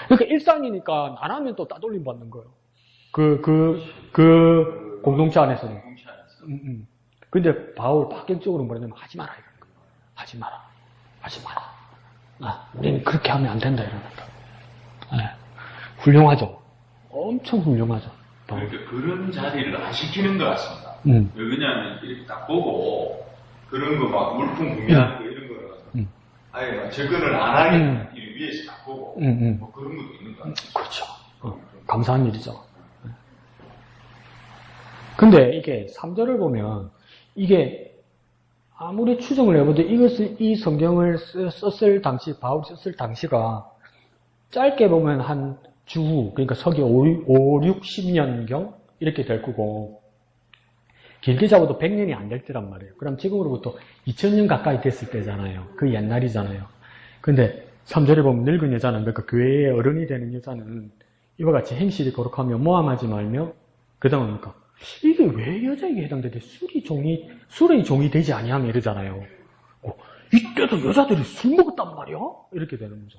그러니까 일상이니까 안 하면 또 따돌림 받는 거예요. 그 공동체 안에서는. 근데 바울 파격적으로 뭐냐면 하지 마라 이런 거예요. 하지 마라. 하지 마라. 우리는 그렇게 하면 안 된다 이러는 거예요. 훌륭하죠. 엄청 훌륭하죠. 그러니까 그런 자리를 안 시키는 것 같습니다. 왜냐하면 이렇게 딱 보고 그런 거 막 물품 구매하는 거 이런 거는 아예 막 접근을 안 하겠다 이 위에서 딱 보고 뭐 그런 것도 있는 것 같아요. 그렇죠. 감사한 일이죠. 근데 이게 3절을 보면 이게 아무리 추정을 해봐도 이 성경을 썼을 당시, 바울이 썼을 당시가 짧게 보면 한 주후, 그러니까 서기 5, 60년경 이렇게 될 거고 길게 잡아도 100년이 안 될 때란 말이에요. 그럼 지금으로부터 2000년 가까이 됐을 때잖아요. 그 옛날이잖아요. 근데 3절에 보면 늙은 여자는, 그러니까 교회의 어른이 되는 여자는 이와 같이 행실이 거룩하며 모함하지 말며 그 다음에 뭡니까? 이게 왜 여자에게 해당되게 술의 종이 되지 아니하며 이러잖아요. 이때도 여자들이 술 먹었단 말이야? 이렇게 되는 거죠.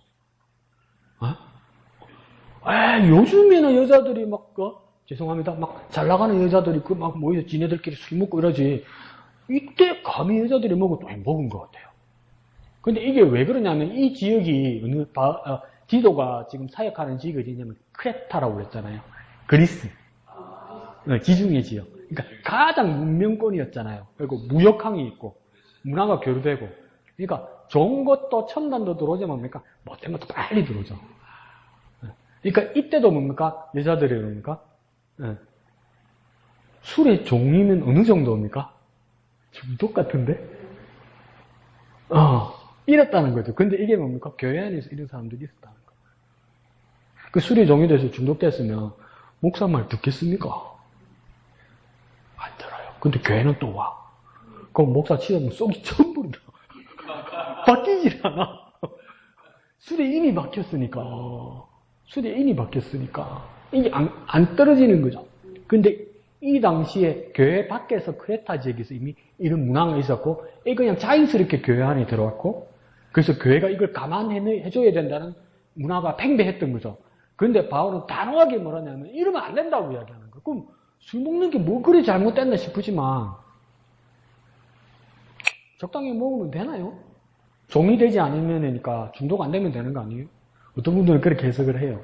요즘에는 여자들이 죄송합니다. 막 잘 나가는 여자들이 막 모여서 지네들끼리 술 먹고 이러지. 이때 감히 여자들이 먹은 것 같아요. 근데 이게 왜 그러냐면 이 지역이 디도가 지금 사역하는 지역이 어디냐면 크레타라고 그랬잖아요. 그리스. 지중해 지역. 그러니까 가장 문명권이었잖아요. 그리고 무역항이 있고 문화가 교류되고. 그러니까 좋은 것도 첨단도 들어오지 뭡니까? 못된 것도 빨리 들어오죠. 그러니까 이때도 뭡니까? 여자들이 그럽니까? 예. 술의 종류는 어느 정도입니까? 중독 같은데? 이랬다는 거죠. 근데 이게 뭡니까? 교회 안에서 이런 사람들이 있었다는 거. 그 술의 종류에서 중독됐으면 목사 말 듣겠습니까? 안 들어요. 근데 교회는 또 와. 그럼 목사 치면 속이 처음 부른다. 바뀌질 않아. 술에 인이 박혔으니까. 술에 인이 박혔으니까. 이게 안 떨어지는 거죠. 근데 이 당시에 교회 밖에서 크레타 지역에서 이미 이런 문화가 있었고, 이게 그냥 자연스럽게 교회 안에 들어왔고, 그래서 교회가 이걸 감안해줘야 된다는 문화가 팽배했던 거죠. 그런데 바울은 단호하게 뭐라냐면, 이러면 안 된다고 이야기하는 거예요. 그럼 술 먹는 게 뭐 그리 잘못됐나 싶으지만, 적당히 먹으면 되나요? 종이 되지 않으면이니까 중독 안 되면 되는 거 아니에요? 어떤 분들은 그렇게 해석을 해요.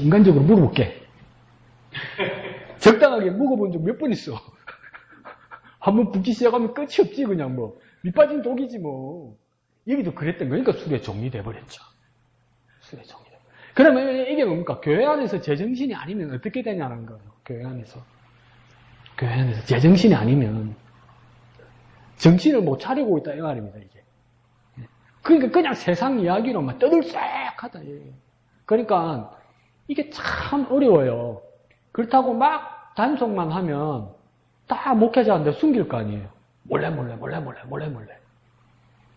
인간적으로 물어볼게. 적당하게 먹어본 적 몇 번 있어. 한번 붓기 시작하면 끝이 없지, 그냥 뭐. 밑빠진 독이지 뭐. 여기도 그랬던 거니까 술에 종이 돼버렸죠. 술에 종이 돼버렸죠. 그러면 이게 뭡니까? 교회 안에서 제정신이 아니면 어떻게 되냐는 거예요. 교회 안에서. 교회 안에서 제정신이 아니면 정신을 못 차리고 있다 이 말입니다, 이게. 그러니까 그냥 세상 이야기로만 떠들썩하다. 그러니까 이게 참 어려워요. 그렇다고 막 단속만 하면 다 목회자한테 숨길 거 아니에요. 몰래.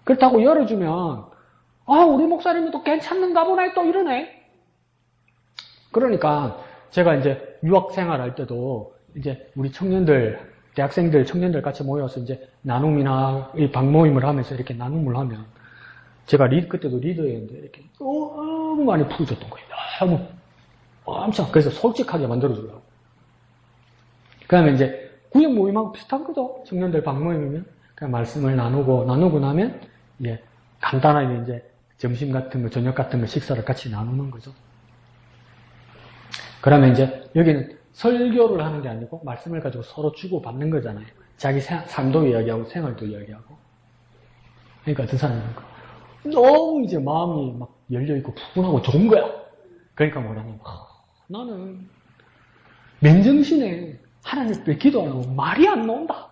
그렇다고 열어주면 우리 목사님은 또 괜찮는가 보네 또 이러네. 그러니까 제가 이제 유학 생활할 때도 이제 우리 청년들, 대학생들, 청년들 같이 모여서 이제 나눔이나 이 방모임을 하면서 이렇게 나눔을 하면 제가 그때도 리더였는데 이렇게 너무 많이 풀어줬던 거예요. 너무 엄청. 그래서 솔직하게 만들어주려고. 그 다음에 이제 구역 모임하고 비슷한 거죠. 청년들 방모임이면 그냥 말씀을 나누고 나면 이제 간단하게 이제 점심 같은 거, 저녁 같은 거 식사를 같이 나누는 거죠. 그러면 이제 여기는 설교를 하는 게 아니고 말씀을 가지고 서로 주고받는 거잖아요. 자기 삶도 이야기하고 생활도 이야기하고. 그러니까 어떤 사람입니까? 너무 이제 마음이 막 열려있고 푸근하고 좋은 거야. 그러니까 뭐라냐면 나는 맨정신에 하나님 앞에 기도하려고 말이 안 나온다.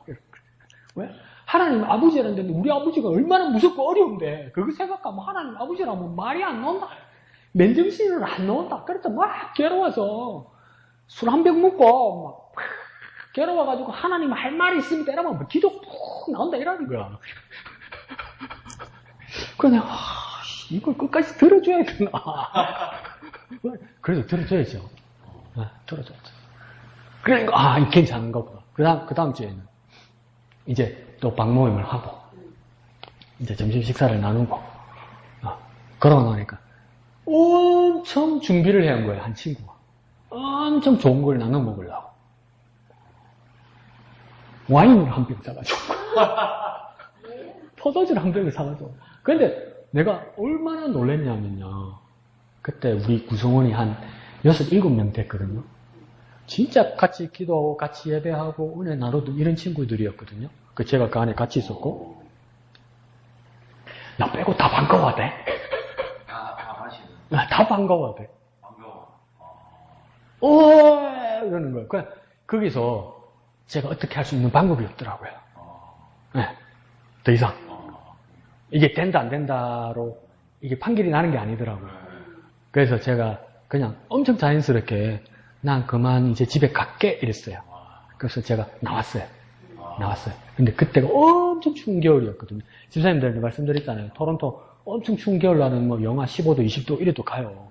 왜? 하나님 아버지라는데 우리 아버지가 얼마나 무섭고 어려운데 그거 생각하면 하나님 아버지라면 말이 안 나온다. 맨정신으로 안 나온다. 그래서 막 괴로워서 술 한 병 먹고 막 괴로워가지고 하나님 할 말이 있으면 때려면 기도 푹 나온다 이러는 거야. 그냥 이걸 끝까지 들어줘야 되나. 그래도 들어줘야죠. 들어줘야죠. 그러니까 괜찮은 거구나. 그 다음 주에는 이제 또 방모임을 하고 이제 점심 식사를 나누고 그러고 나니까 엄청 준비를 해야 한 거예요. 한 친구가 엄청 좋은 걸 나눠 먹으려고 와인을 한 병 사가지고 포도주를 한 병을 사가지고. 근데 내가 얼마나 놀랬냐면요, 그때 우리 구성원이 한 6, 7명 됐거든요. 진짜 같이 기도하고 같이 예배하고 은혜 나누고 이런 친구들이었거든요. 제가 그 안에 같이 있었고 나 빼고 다 반가워하대. 다 마시는. 다 반가워하대. 이러는 거예요. 그러니까 거기서 제가 어떻게 할 수 있는 방법이 없더라고요. 네, 더 이상 이게 된다 안 된다로 이게 판결이 나는 게 아니더라고요. 그래서 제가 그냥 엄청 자연스럽게 난 그만 이제 집에 갈게 이랬어요. 그래서 제가 나왔어요. 근데 그때가 엄청 추운 겨울이었거든요. 집사님들한테 말씀드렸잖아요. 토론토 엄청 추운 겨울날은 뭐 영하 15도, 20도 이래도 가요.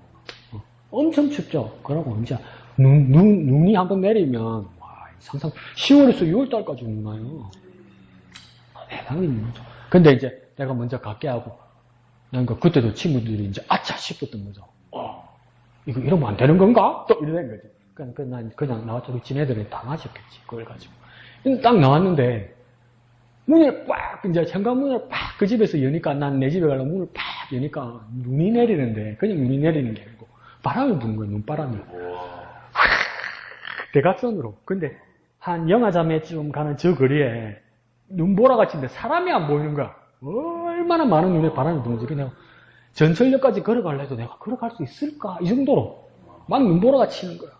엄청 춥죠. 그러고 이제 눈이 한번 내리면 상상 10월에서 6월달까지 눈 와요. 대단히 눈죠. 근데 이제 내가 먼저 갈게 하고 그러니까 그때도 친구들이 이제 아차 싶었던 거죠. 이거 이러면 안 되는 건가? 또 이러는 거지. 그러니까 난 그냥 나왔죠. 지네들이 다 마셨겠지. 그걸 가지고. 딱 나왔는데 문을 빡 이제 현관문을 빡 그 집에서 여니까 난 내 집에 가려면 문을 빡 여니까 눈이 내리는데 그냥 눈이 내리는 게 아니고 바람이 부는 거예요. 눈바람이. 대각선으로. 근데 한 영화자매쯤 가는 저 거리에 눈보라 같은데 사람이 안 보이는 거야. 얼마나 많은 눈에 바람이 부는지. 그냥 전철역까지 걸어가려 해도 내가 걸어갈 수 있을까? 이 정도로 막 눈보라가 치는 거야.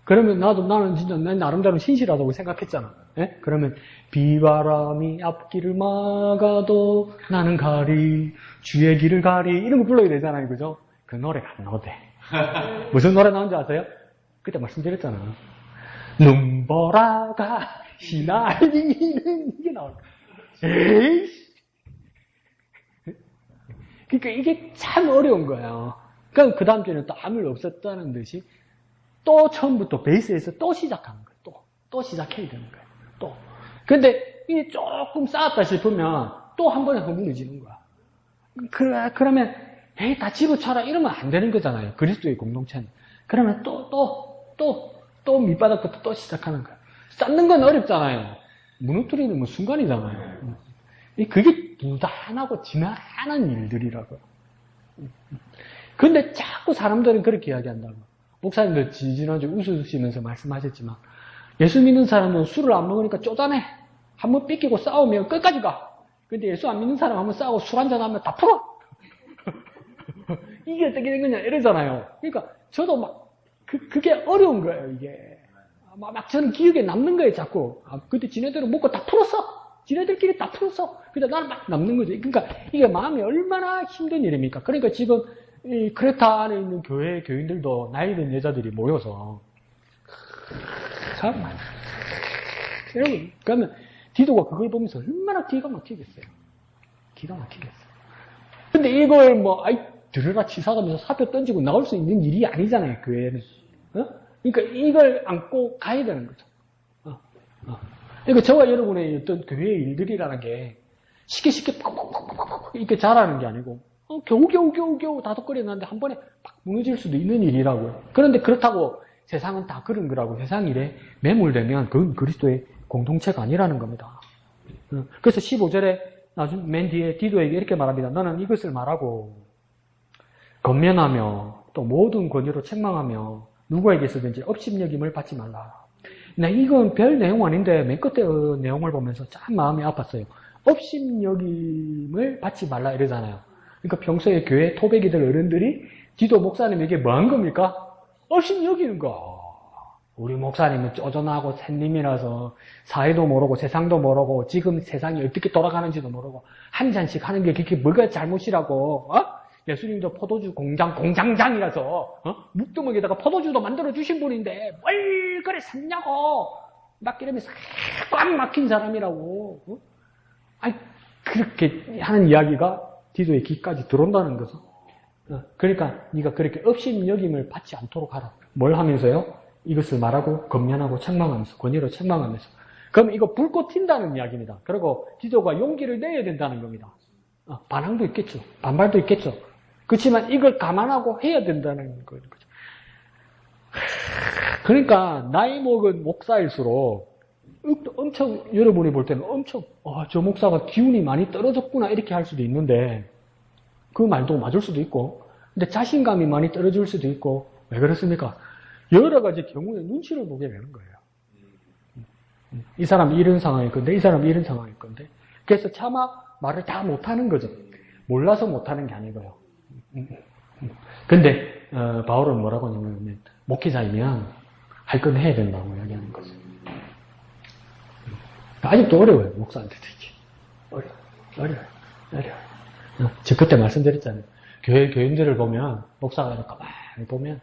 그러면 나는 진짜 내 나름대로 신실하다고 생각했잖아. 예? 그러면 비바람이 앞길을 막아도 나는 가리 주의 길을 가리 이런 거 불러야 되잖아요. 그죠? 그 노래가 안 나오대. 무슨 노래 나온지 아세요? 그때 말씀드렸잖아. 눈보라가 시나리는 이게 나올 거야. 에이씨. 그러니까 이게 참 어려운 거예요. 그러니까 그 다음 주에는 또 아무 일 없었다는 듯이 또 처음부터 베이스에서 또 시작하는 거예요. 또 시작해야 되는 거예요. 또. 근데 이게 조금 쌓았다 싶으면 또 한 번에 허무해지는 거야. 그러면 에이 다 집어쳐라 이러면 안 되는 거잖아요. 그리스도의 공동체는. 그러면 또 밑바닥부터 또 시작하는 거야. 쌓는 건 어렵잖아요. 무너뜨리는 뭐 순간이잖아요. 그게 무단하고 지나가는 일들이라고요. 근데 자꾸 사람들은 그렇게 이야기한다고. 목사님들 지난주 웃으시면서 말씀하셨지만 예수 믿는 사람은 술을 안 먹으니까 쪼잔해. 한번 삐끼고 싸우면 끝까지 가. 근데 예수 안 믿는 사람 한번 싸우고 술 한잔 하면 다 풀어. 이게 어떻게 된 거냐 이러잖아요. 그러니까 저도 막 그게 어려운 거예요. 이게 막 저는 기억에 남는 거예요. 자꾸 그때 지네들은 먹고 다 풀었어. 지네들끼리 다 풀었어. 근데 나는 막 남는 거죠. 그러니까 이게 마음이 얼마나 힘든 일입니까? 그러니까 지금 이 크레타 안에 있는 교회 교인들도 나이 든 여자들이 모여서 참 여러분 그러면 디도가 그걸 보면서 얼마나 기가 막히겠어요. 기가 막히겠어요. 근데 이걸 뭐 들으라 치사하면서 사표 던지고 나올 수 있는 일이 아니잖아요. 교회는. 그러니까 이걸 안고 가야 되는 거죠. 그러니까 저와 여러분의 어떤 교회의 일들이라는 게 쉽게 이렇게 잘하는 게 아니고 겨우 다독거리는데 한 번에 팍 무너질 수도 있는 일이라고요. 그런데 그렇다고 세상은 다 그런 거라고 세상 일에 매몰되면 그건 그리스도의 공동체가 아니라는 겁니다. 그래서 15절에 나중에 맨 뒤에 디도에게 이렇게 말합니다. 너는 이것을 말하고 건면하며 또 모든 권위로 책망하며 누구에게서든지 업신여김을 받지 말라. 나 이건 별 내용 아닌데 맨 끝에 내용을 보면서 참 마음이 아팠어요. 업신여김을 받지 말라 이러잖아요. 그러니까 평소에 교회 토백이들 어른들이 디도 목사님에게 뭐 한 겁니까? 업신여기는 거. 우리 목사님은 쪼잔하고 샌님이라서 사회도 모르고 세상도 모르고 지금 세상이 어떻게 돌아가는지도 모르고 한 잔씩 하는 게 그게 뭐가 잘못이라고 예수님도 포도주 공장장이라서 묵두멍에다가 포도주도 만들어주신 분인데 뭘 그래 샀냐고 막 이러면서 꽉 막힌 사람이라고 그렇게 하는 이야기가 디도의 귀까지 들어온다는 거죠. 그러니까 네가 그렇게 업신여김을 받지 않도록 하라. 뭘 하면서요? 이것을 말하고 건면하고 책망하면서 권위로 책망하면서 그럼 이거 불꽃 튄다는 이야기입니다. 그리고 디도가 용기를 내야 된다는 겁니다. 반항도 있겠죠. 반발도 있겠죠. 그렇지만 이걸 감안하고 해야 된다는 거죠. 그러니까 나이 먹은 목사일수록 엄청 여러분이 볼 때는 엄청 저 목사가 기운이 많이 떨어졌구나 이렇게 할 수도 있는데 그 말도 맞을 수도 있고 근데 자신감이 많이 떨어질 수도 있고 왜 그렇습니까? 여러 가지 경우에 눈치를 보게 되는 거예요. 이 사람이 이런 상황일 건데 이 사람이 이런 상황일 건데 그래서 차마 말을 다 못하는 거죠. 몰라서 못하는 게 아니고요. 근데 바울은 뭐라고 하냐면 목회자이면 할 건 해야 된다고 이야기하는 거죠. 아직도 어려워요. 목사한테 특히. 어려워요. 저 그때 말씀드렸잖아요. 교인들을 보면 목사가 가만히 보면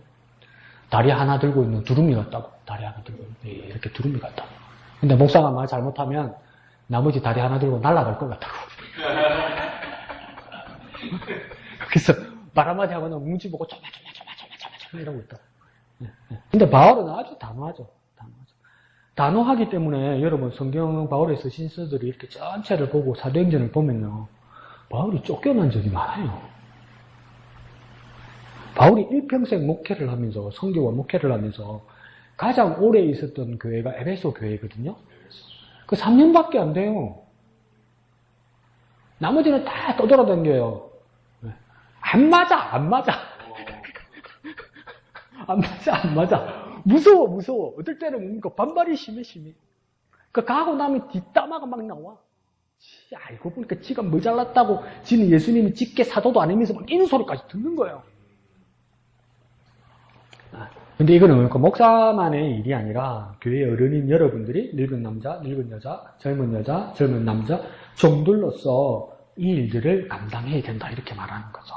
다리 하나 들고 있는 두루미 같다고. 다리 하나 들고 있는 이렇게 두루미 같다고. 근데 목사가 말 잘못하면 나머지 다리 하나 들고 날아갈 것 같다고. 그래서 말 한마디 하거나 뭉치 보고 조마 이러고 있다고. 근데 바울은 아주 단호하죠. 단호하기 때문에 여러분 성경 바울의 서신서들이 이렇게 전체를 보고 사도행전을 보면요. 바울이 쫓겨난 적이 많아요. 바울이 일평생 목회를 하면서 선교와 목회를 하면서 가장 오래 있었던 교회가 에베소 교회거든요. 그 3년밖에 안 돼요. 나머지는 다 떠돌아다녀요. 안 맞아. 무서워. 어떨 때는 뭡니까? 반발이 심해. 그 가고 나면 뒷담화가 막 나와. 알고 보니까 지가 모자랐다고 지는 예수님이 직계 사도도 아니면서 막 이런 소리까지 듣는 거예요. 근데 이거는 뭡니까? 목사만의 일이 아니라 교회 어른인 여러분들이 늙은 남자, 늙은 여자, 젊은 남자 종들로서 이 일들을 감당해야 된다 이렇게 말하는 거죠.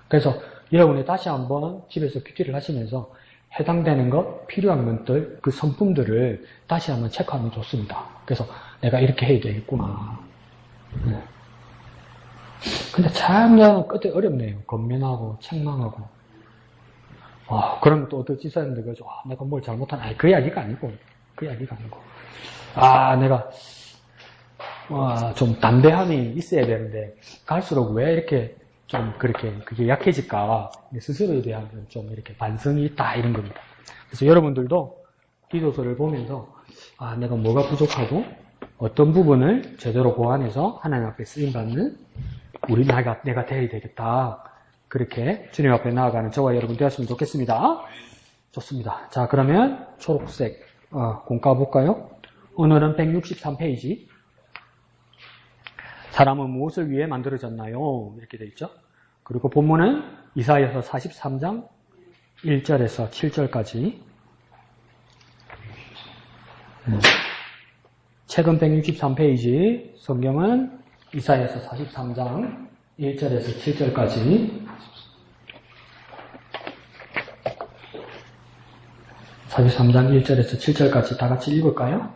그래서 여러분이 다시 한번 집에서 큐티를 하시면서 해당되는 것, 필요한 것들, 그 성품들을 다시 한번 체크하면 좋습니다. 그래서 내가 이렇게 해야 되겠구나. 네. 근데 참 끝에 어렵네요. 건면하고 책망하고. 그러면 또 어떤 지사님들 그러죠. 내가 뭘 잘못한, 그 이야기가 아니고. 내가, 좀 담대함이 있어야 되는데, 갈수록 왜 이렇게 좀 그게 약해질까. 스스로에 대한 좀 이렇게 반성이 있다, 이런 겁니다. 그래서 여러분들도 기도서를 보면서, 내가 뭐가 부족하고, 어떤 부분을 제대로 보완해서 하나님 앞에 쓰임받는 내가 되어야 되겠다. 그렇게 주님 앞에 나아가는 저와 여러분 되었으면 좋겠습니다. 좋습니다. 자, 그러면 초록색 공과 볼까요? 오늘은 163페이지. 사람은 무엇을 위해 만들어졌나요? 이렇게 되어 있죠. 그리고 본문은 이사야서 43장 1절에서 7절까지. 책은 163페이지, 성경은 이사야서 43장 1절에서 7절까지. 43장 1절에서 7절까지 다 같이 읽을까요?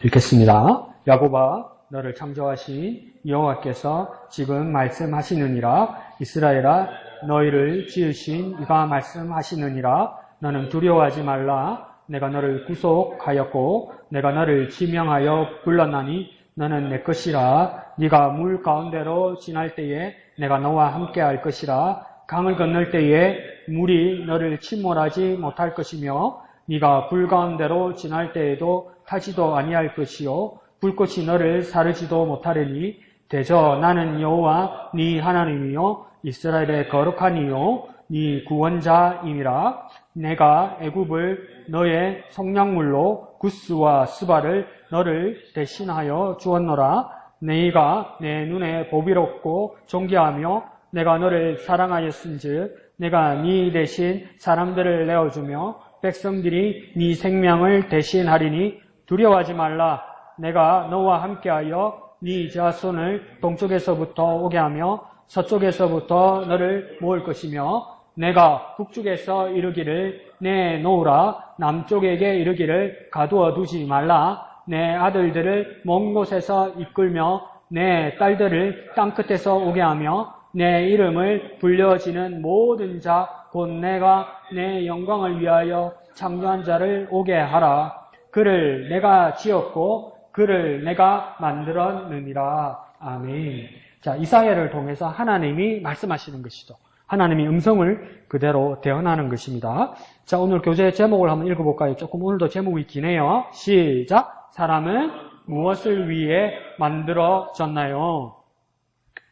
읽겠습니다. 야곱아, 너를 창조하신 여호와께서 지금 말씀하시느니라. 이스라엘아, 너희를 지으신 이가 말씀하시느니라. 너는 두려워하지 말라. 내가 너를 구속하였고 내가 너를 지명하여 불렀나니 너는 내 것이라. 네가 물 가운데로 지날 때에 내가 너와 함께할 것이라. 강을 건널 때에 물이 너를 침몰하지 못할 것이며 네가 불 가운데로 지날 때에도 타지도 아니할 것이요 불꽃이 너를 사르지도 못하리니 대저 나는 여호와 네 하나님이요 이스라엘의 거룩한 이요 네 구원자임이라. 내가 애굽을 너의 성량물로 구스와 스바를 너를 대신하여 주었노라. 네가 내 눈에 보비롭고 존귀하며 내가 너를 사랑하였은즉 내가 네 대신 사람들을 내어주며 백성들이 네 생명을 대신하리니 두려워하지 말라. 내가 너와 함께하여 네 자손을 동쪽에서부터 오게 하며 서쪽에서부터 너를 모을 것이며 내가 북쪽에서 이르기를 내놓으라. 남쪽에게 이르기를 가두어 두지 말라. 내 아들들을 먼 곳에서 이끌며 내 딸들을 땅끝에서 오게 하며 내 이름을 불려지는 모든 자 곧 내가 내 영광을 위하여 창조한 자를 오게 하라. 그를 내가 지었고 그를 내가 만들었느니라. 아멘. 자, 이사야를 통해서 하나님이 말씀하시는 것이죠. 하나님이 음성을 그대로 대언하는 것입니다. 자, 오늘 교재의 제목을 한번 읽어볼까요? 조금 오늘도 제목이 기네요. 시작. 사람은 무엇을 위해 만들어졌나요?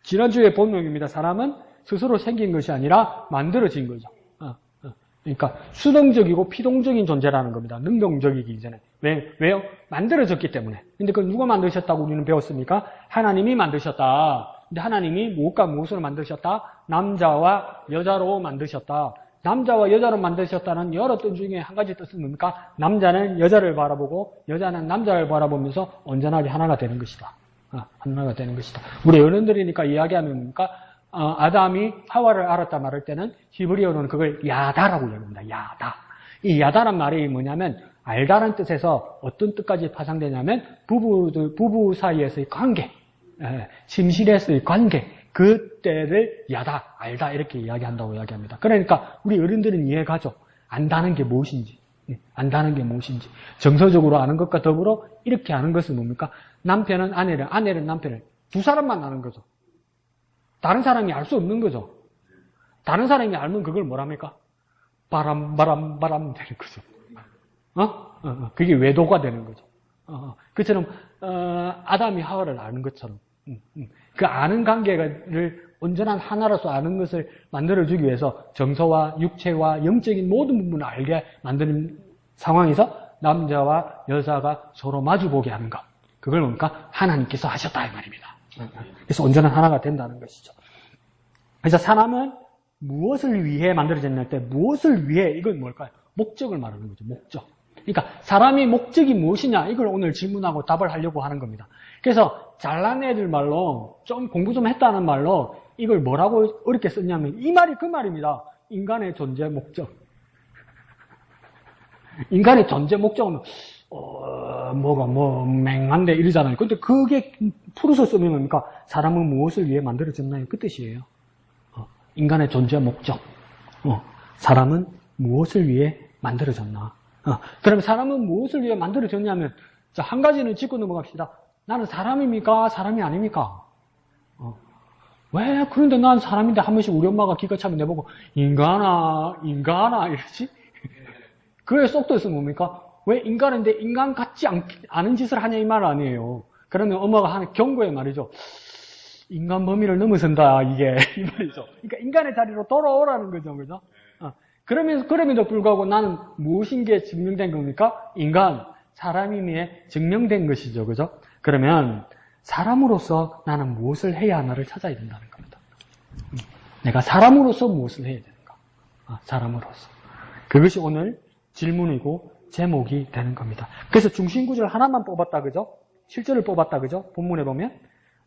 지난주의 본문입니다. 사람은 스스로 생긴 것이 아니라 만들어진 거죠. 그러니까 수동적이고 피동적인 존재라는 겁니다. 능동적이기 전에. 왜요? 만들어졌기 때문에. 근데 그걸 누가 만드셨다고 우리는 배웠습니까? 하나님이 만드셨다. 근데 하나님이 무엇과 무엇으로 만드셨다? 남자와 여자로 만드셨다. 남자와 여자로 만드셨다는 여러 뜻 중에 한 가지 뜻은 뭡니까? 남자는 여자를 바라보고 여자는 남자를 바라보면서 온전하게 하나가 되는 것이다. 하나가 되는 것이다. 우리 어른들이니까 이야기하면 뭡니까? 아담이 하와를 알았다 말할 때는 히브리어로는 그걸 야다라고 이야기합니다. 야다. 이 야다란 말이 뭐냐면 알다라는 뜻에서 어떤 뜻까지 파생되냐면 부부 사이에서의 관계, 침실에서의 관계, 그때를 야다, 알다 이렇게 이야기한다고 이야기합니다. 그러니까 우리 어른들은 이해가죠. 안다는 게 무엇인지. 안다는 게 무엇인지. 정서적으로 아는 것과 더불어 이렇게 아는 것은 뭡니까? 남편은 아내를, 아내는 남편을. 두 사람만 아는 거죠. 다른 사람이 알 수 없는 거죠. 다른 사람이 알면 그걸 뭐랍니까? 바람 되는 거죠. 그게 외도가 되는 거죠. 그처럼, 아담이 하와를 아는 것처럼. 그 아는 관계를 온전한 하나로서 아는 것을 만들어주기 위해서 정서와 육체와 영적인 모든 부분을 알게 만드는 상황에서 남자와 여자가 서로 마주보게 하는 것. 그걸 뭡니까? 하나님께서 하셨다 이 말입니다. 그래서 온전한 하나가 된다는 것이죠. 그래서 사람은 무엇을 위해 만들어졌냐 할 때 무엇을 위해 이건 뭘까요? 목적을 말하는 거죠. 목적. 그러니까 사람의 목적이 무엇이냐 이걸 오늘 질문하고 답을 하려고 하는 겁니다. 그래서 잘난 애들 말로 좀 공부 좀 했다는 말로 이걸 뭐라고 어렵게 썼냐면 이 말이 그 말입니다. 인간의 존재 목적. 인간의 존재 목적은 뭐가 맹한데 이러잖아요. 근데 그게 풀어서 쓰면 뭡니까? 사람은 무엇을 위해 만들어졌나요? 그 뜻이에요. 인간의 존재 목적. 사람은 무엇을 위해 만들어졌나? 그럼 사람은 무엇을 위해 만들어졌냐면 자, 한 가지는 짚고 넘어갑시다. 나는 사람입니까? 사람이 아닙니까? 왜? 그런데 난 사람인데 한 번씩 우리 엄마가 기가 차면 내보고 인간아 이러지? 그게 쏙 들어서 뭡니까? 왜 인간인데 인간 같지 않은 짓을 하냐 이 말 아니에요. 그러면 엄마가 하는 경고에 말이죠. 인간 범위를 넘어선다 이게 이 말이죠. 그러니까 인간의 자리로 돌아오라는 거죠, 그죠? 그럼에도 불구하고 나는 무엇인 게 증명된 겁니까? 인간, 사람임에 증명된 것이죠, 그죠? 그러면 사람으로서 나는 무엇을 해야 하나를 찾아야 된다는 겁니다. 내가 사람으로서 무엇을 해야 되는가? 사람으로서. 그것이 오늘 질문이고 제목이 되는 겁니다. 그래서 중심구절 하나만 뽑았다, 그죠? 실제를 뽑았다, 그죠? 본문에 보면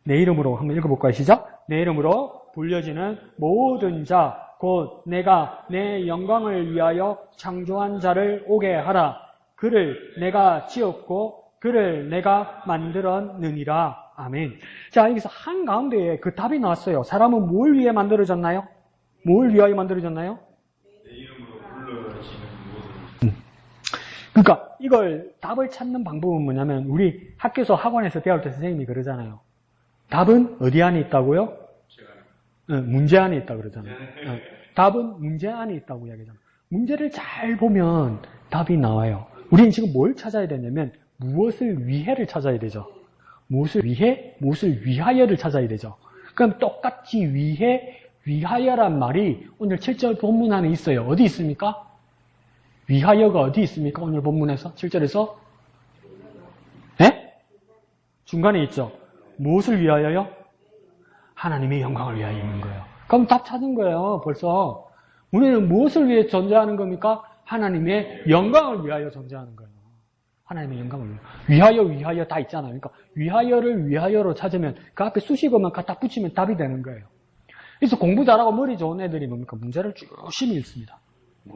내 이름으로 한번 읽어볼까요? 시작. 내 이름으로 불려지는 모든 자, 곧 내가 내 영광을 위하여 창조한 자를 오게 하라. 그를 내가 지었고 그를 내가 만들었느니라. 아멘. 자, 여기서 한가운데에 그 답이 나왔어요. 사람은 뭘 위해 만들어졌나요? 뭘 위하여 만들어졌나요? 내 이름으로 불러지는 모든. 그러니까 이걸 답을 찾는 방법은 뭐냐면 우리 학교에서 학원에서 배울 때 선생님이 그러잖아요. 답은 어디 안에 있다고요? 문제 안에 있다고 그러잖아요. 답은 문제 안에 있다고 이야기하잖아요. 문제를 잘 보면 답이 나와요. 우리는 지금 뭘 찾아야 되냐면 무엇을 위해를 찾아야 되죠. 무엇을 위해, 무엇을 위하여를 찾아야 되죠. 그럼 똑같이 위해, 위하여란 말이 오늘 7절 본문 안에 있어요. 어디 있습니까? 위하여가 어디 있습니까? 오늘 본문에서 7절에서? 네? 중간에 있죠. 무엇을 위하여요? 하나님의 영광을 위하여 있는 거예요. 그럼 답 찾은 거예요. 벌써. 우리는 무엇을 위해 존재하는 겁니까? 하나님의 영광을 위하여 존재하는 거예요. 하나님의 영광을 위하여. 위하여 다 있잖아요. 그러니까 위하여를 위하여로 찾으면 그 앞에 수식어만 갖다 붙이면 답이 되는 거예요. 그래서 공부 잘하고 머리 좋은 애들이 뭡니까? 문제를 열심히 읽습니다.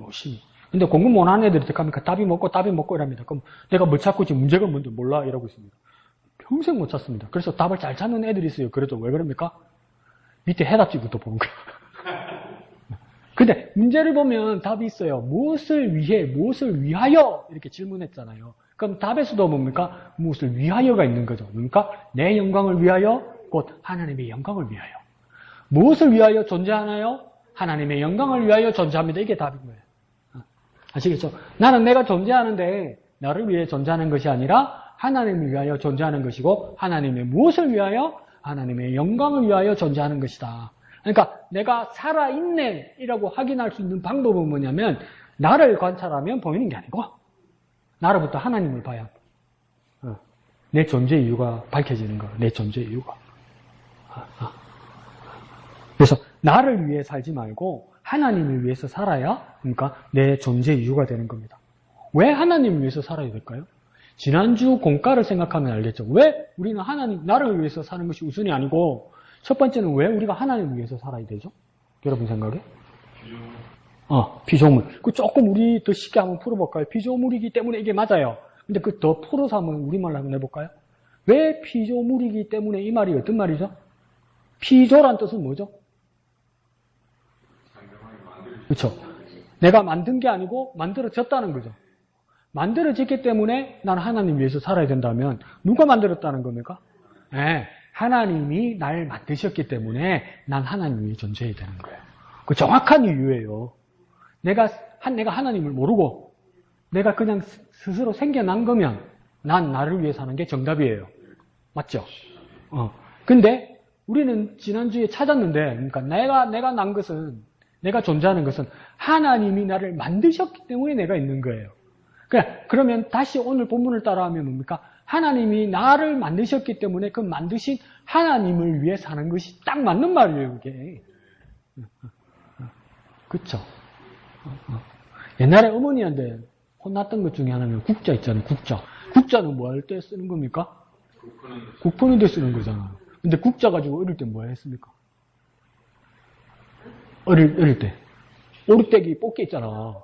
열심히. 근데 공부 못하는 애들이 가니까 답이 먹고 이랍니다. 그럼 내가 뭐 찾고 지금 문제가 뭔지 몰라 이러고 있습니다. 평생 못 찾습니다. 그래서 답을 잘 찾는 애들이 있어요. 그래도 왜 그럽니까? 밑에 해답지부터 보는 거예요. 근데 문제를 보면 답이 있어요. 무엇을 위해, 무엇을 위하여 이렇게 질문했잖아요. 그럼 답에서도 뭡니까? 무엇을 위하여가 있는 거죠. 뭡니까? 내 영광을 위하여, 곧 하나님의 영광을 위하여. 무엇을 위하여 존재하나요? 하나님의 영광을 위하여 존재합니다. 이게 답인 거예요. 아시겠죠? 나는 내가 존재하는데 나를 위해 존재하는 것이 아니라 하나님을 위하여 존재하는 것이고 하나님의 무엇을 위하여? 하나님의 영광을 위하여 존재하는 것이다. 그러니까 내가 살아있네 이라고 확인할 수 있는 방법은 뭐냐면 나를 관찰하면 보이는 게 아니고 나로부터 하나님을 봐야 내 존재 이유가 밝혀지는 거야. 내 존재 이유가. 그래서 나를 위해 살지 말고 하나님을 위해서 살아야 그러니까 내 존재 이유가 되는 겁니다. 왜 하나님을 위해서 살아야 될까요? 지난주 공과를 생각하면 알겠죠. 왜 우리는 하나님, 나를 위해서 사는 것이 우선이 아니고 첫 번째는 왜 우리가 하나님을 위해서 살아야 되죠? 여러분 생각에? 피조물. 그 조금 우리 더 쉽게 한번 풀어볼까요? 피조물이기 때문에 이게 맞아요. 근데 그 더 풀어서 한번 우리말로 한번 해볼까요? 왜 피조물이기 때문에 이 말이 어떤 말이죠? 피조란 뜻은 뭐죠? 그렇죠. 내가 만든 게 아니고 만들어졌다는 거죠. 만들어졌기 때문에 나는 하나님 위해서 살아야 된다면 누가 만들었다는 겁니까? 네, 하나님이 날 만드셨기 때문에 난 하나님 위해 존재해야 되는 거예요. 그 정확한 이유예요. 내가 하나님을 모르고 내가 그냥 스스로 생겨난 거면 난 나를 위해 사는 게 정답이에요. 맞죠? 근데 우리는 지난주에 찾았는데 그러니까 내가 난 것은 내가 존재하는 것은 하나님이 나를 만드셨기 때문에 내가 있는 거예요. 그러면 다시 오늘 본문을 따라하면 뭡니까? 하나님이 나를 만드셨기 때문에 그 만드신 하나님을 위해 사는 것이 딱 맞는 말이에요, 이게. 그쵸? 옛날에 어머니한테 혼났던 것 중에 하나는 국자 있잖아요, 국자. 국자는 뭐 할 때 쓰는 겁니까? 국 푸는 데 쓰는 거잖아요. 근데 국자 가지고 어릴 때 뭐 했습니까? 어릴 때. 오르떼기 뽑기 있잖아.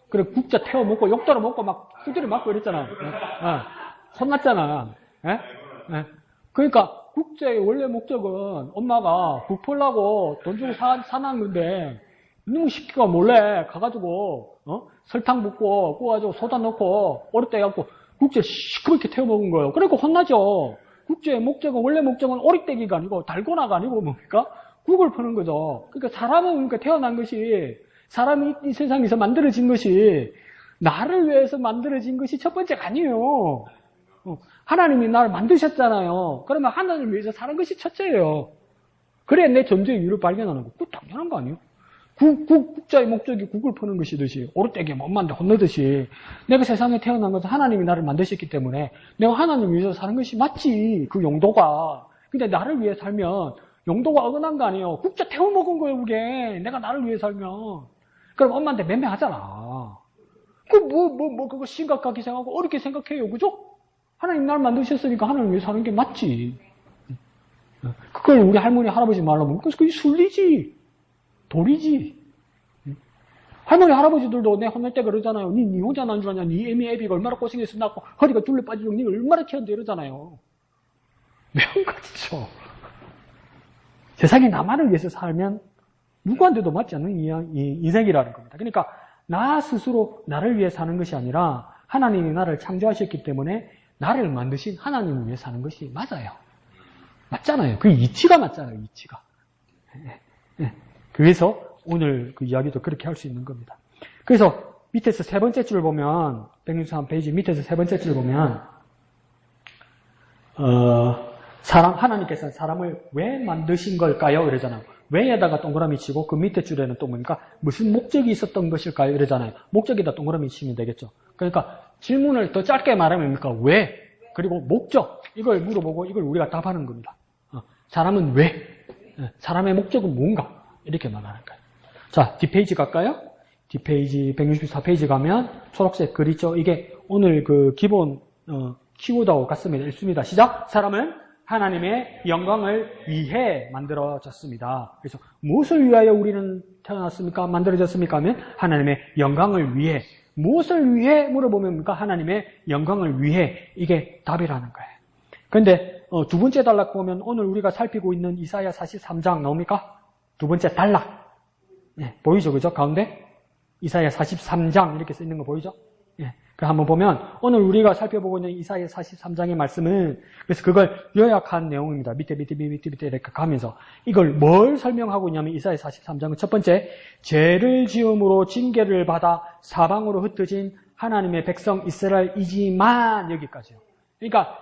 그래, 국자 태워 먹고, 욕 들어 먹고, 막, 후드를 맞고 이랬잖아. 혼났잖아. 그러니까, 국자의 원래 목적은 엄마가 국 풀라고 돈 주고 사놓은 건데, 너무 시키가 몰래 가가지고, 설탕 붓고, 구워가지고 소다 넣고, 오르떼 해갖고, 국자를 시끄럽게 태워 먹은 거예요. 그러니까 혼나죠. 국자의 목적은, 원래 목적은 오리떼기가 아니고, 달고나가 아니고 뭡니까? 국을 푸는 거죠. 그러니까 사람은 그러니까 태어난 것이, 사람이 이 세상에서 만들어진 것이 나를 위해서 만들어진 것이 첫 번째가 아니에요. 하나님이 나를 만드셨잖아요. 그러면 하나님을 위해서 사는 것이 첫째예요. 그래 내 존재의 이유를 발견하는 거. 그거 당연한 거 아니에요? 국자의 목적이 국을 푸는 것이듯이 오르떼기 엄마한테 혼내듯이 내가 세상에 태어난 것은 하나님이 나를 만드셨기 때문에 내가 하나님을 위해서 사는 것이 맞지. 그 용도가. 근데 나를 위해 살면 용도가 어긋난 거 아니에요. 국자 태워 먹은 거예요, 그게. 내가 나를 위해 살면. 그럼 엄마한테 맴매하잖아. 그거 심각하게 생각하고 어렵게 생각해요. 그죠? 하나님 나를 만드셨으니까 하나님 위해 사는 게 맞지. 그걸 우리 할머니, 할아버지 말로 보면 그게 순리지. 도리지. 할머니, 할아버지들도 내 혼낼 때 그러잖아요. 니 혼자 난 줄 아냐? 니 애미 애비가 얼마나 고생해서 낳고 허리가 둘레 빠지고 니 얼마나 키웠는데 이러잖아요. 매운가지죠. 세상에 나만을 위해서 살면 누구한테도 맞지 않는 인생이라는 겁니다. 그러니까 나 스스로 나를 위해 사는 것이 아니라 하나님이 나를 창조하셨기 때문에 나를 만드신 하나님을 위해 사는 것이 맞아요. 맞잖아요. 그 이치가 맞잖아요. 이치가. 그래서 오늘 그 이야기도 그렇게 할 수 있는 겁니다. 그래서 밑에서 세 번째 줄을 보면 163페이지 밑에서 세 번째 줄을 보면 하나님께서 사람을 왜 만드신 걸까요? 이러잖아요. 왜에다가 동그라미 치고 그 밑에 줄에는 또 뭡니까? 무슨 목적이 있었던 것일까요? 이러잖아요. 목적에다 동그라미 치면 되겠죠. 그러니까 질문을 더 짧게 말하면 뭡니까? 왜? 그리고 목적. 이걸 물어보고 이걸 우리가 답하는 겁니다. 사람은 왜? 사람의 목적은 뭔가? 이렇게 말하는 거예요. 자, 뒷페이지 갈까요? 뒷페이지 164페이지 가면 초록색 글 있죠? 이게 오늘 그 기본 키워드하고 같습니다. 읽습니다. 시작! 사람은 하나님의 영광을 위해 만들어졌습니다. 그래서 무엇을 위하여 우리는 태어났습니까? 만들어졌습니까? 하면 하나님의 영광을 위해. 무엇을 위해 물어보면 뭡니까? 하나님의 영광을 위해. 이게 답이라는 거예요. 그런데 두 번째 단락 보면 오늘 우리가 살피고 있는 이사야 43장 나옵니까? 두 번째 단락. 네, 보이죠? 그죠? 가운데? 이사야 43장 이렇게 써 있는 거 보이죠? 네. 그 한번 보면 오늘 우리가 살펴보고 있는 이사야 43장의 말씀은 그래서 그걸 요약한 내용입니다. 밑에 이렇게 가면서 이걸 뭘 설명하고 있냐면 이사야 43장은 첫 번째 죄를 지음으로 징계를 받아 사방으로 흩어진 하나님의 백성 이스라엘이지만 여기까지요. 그러니까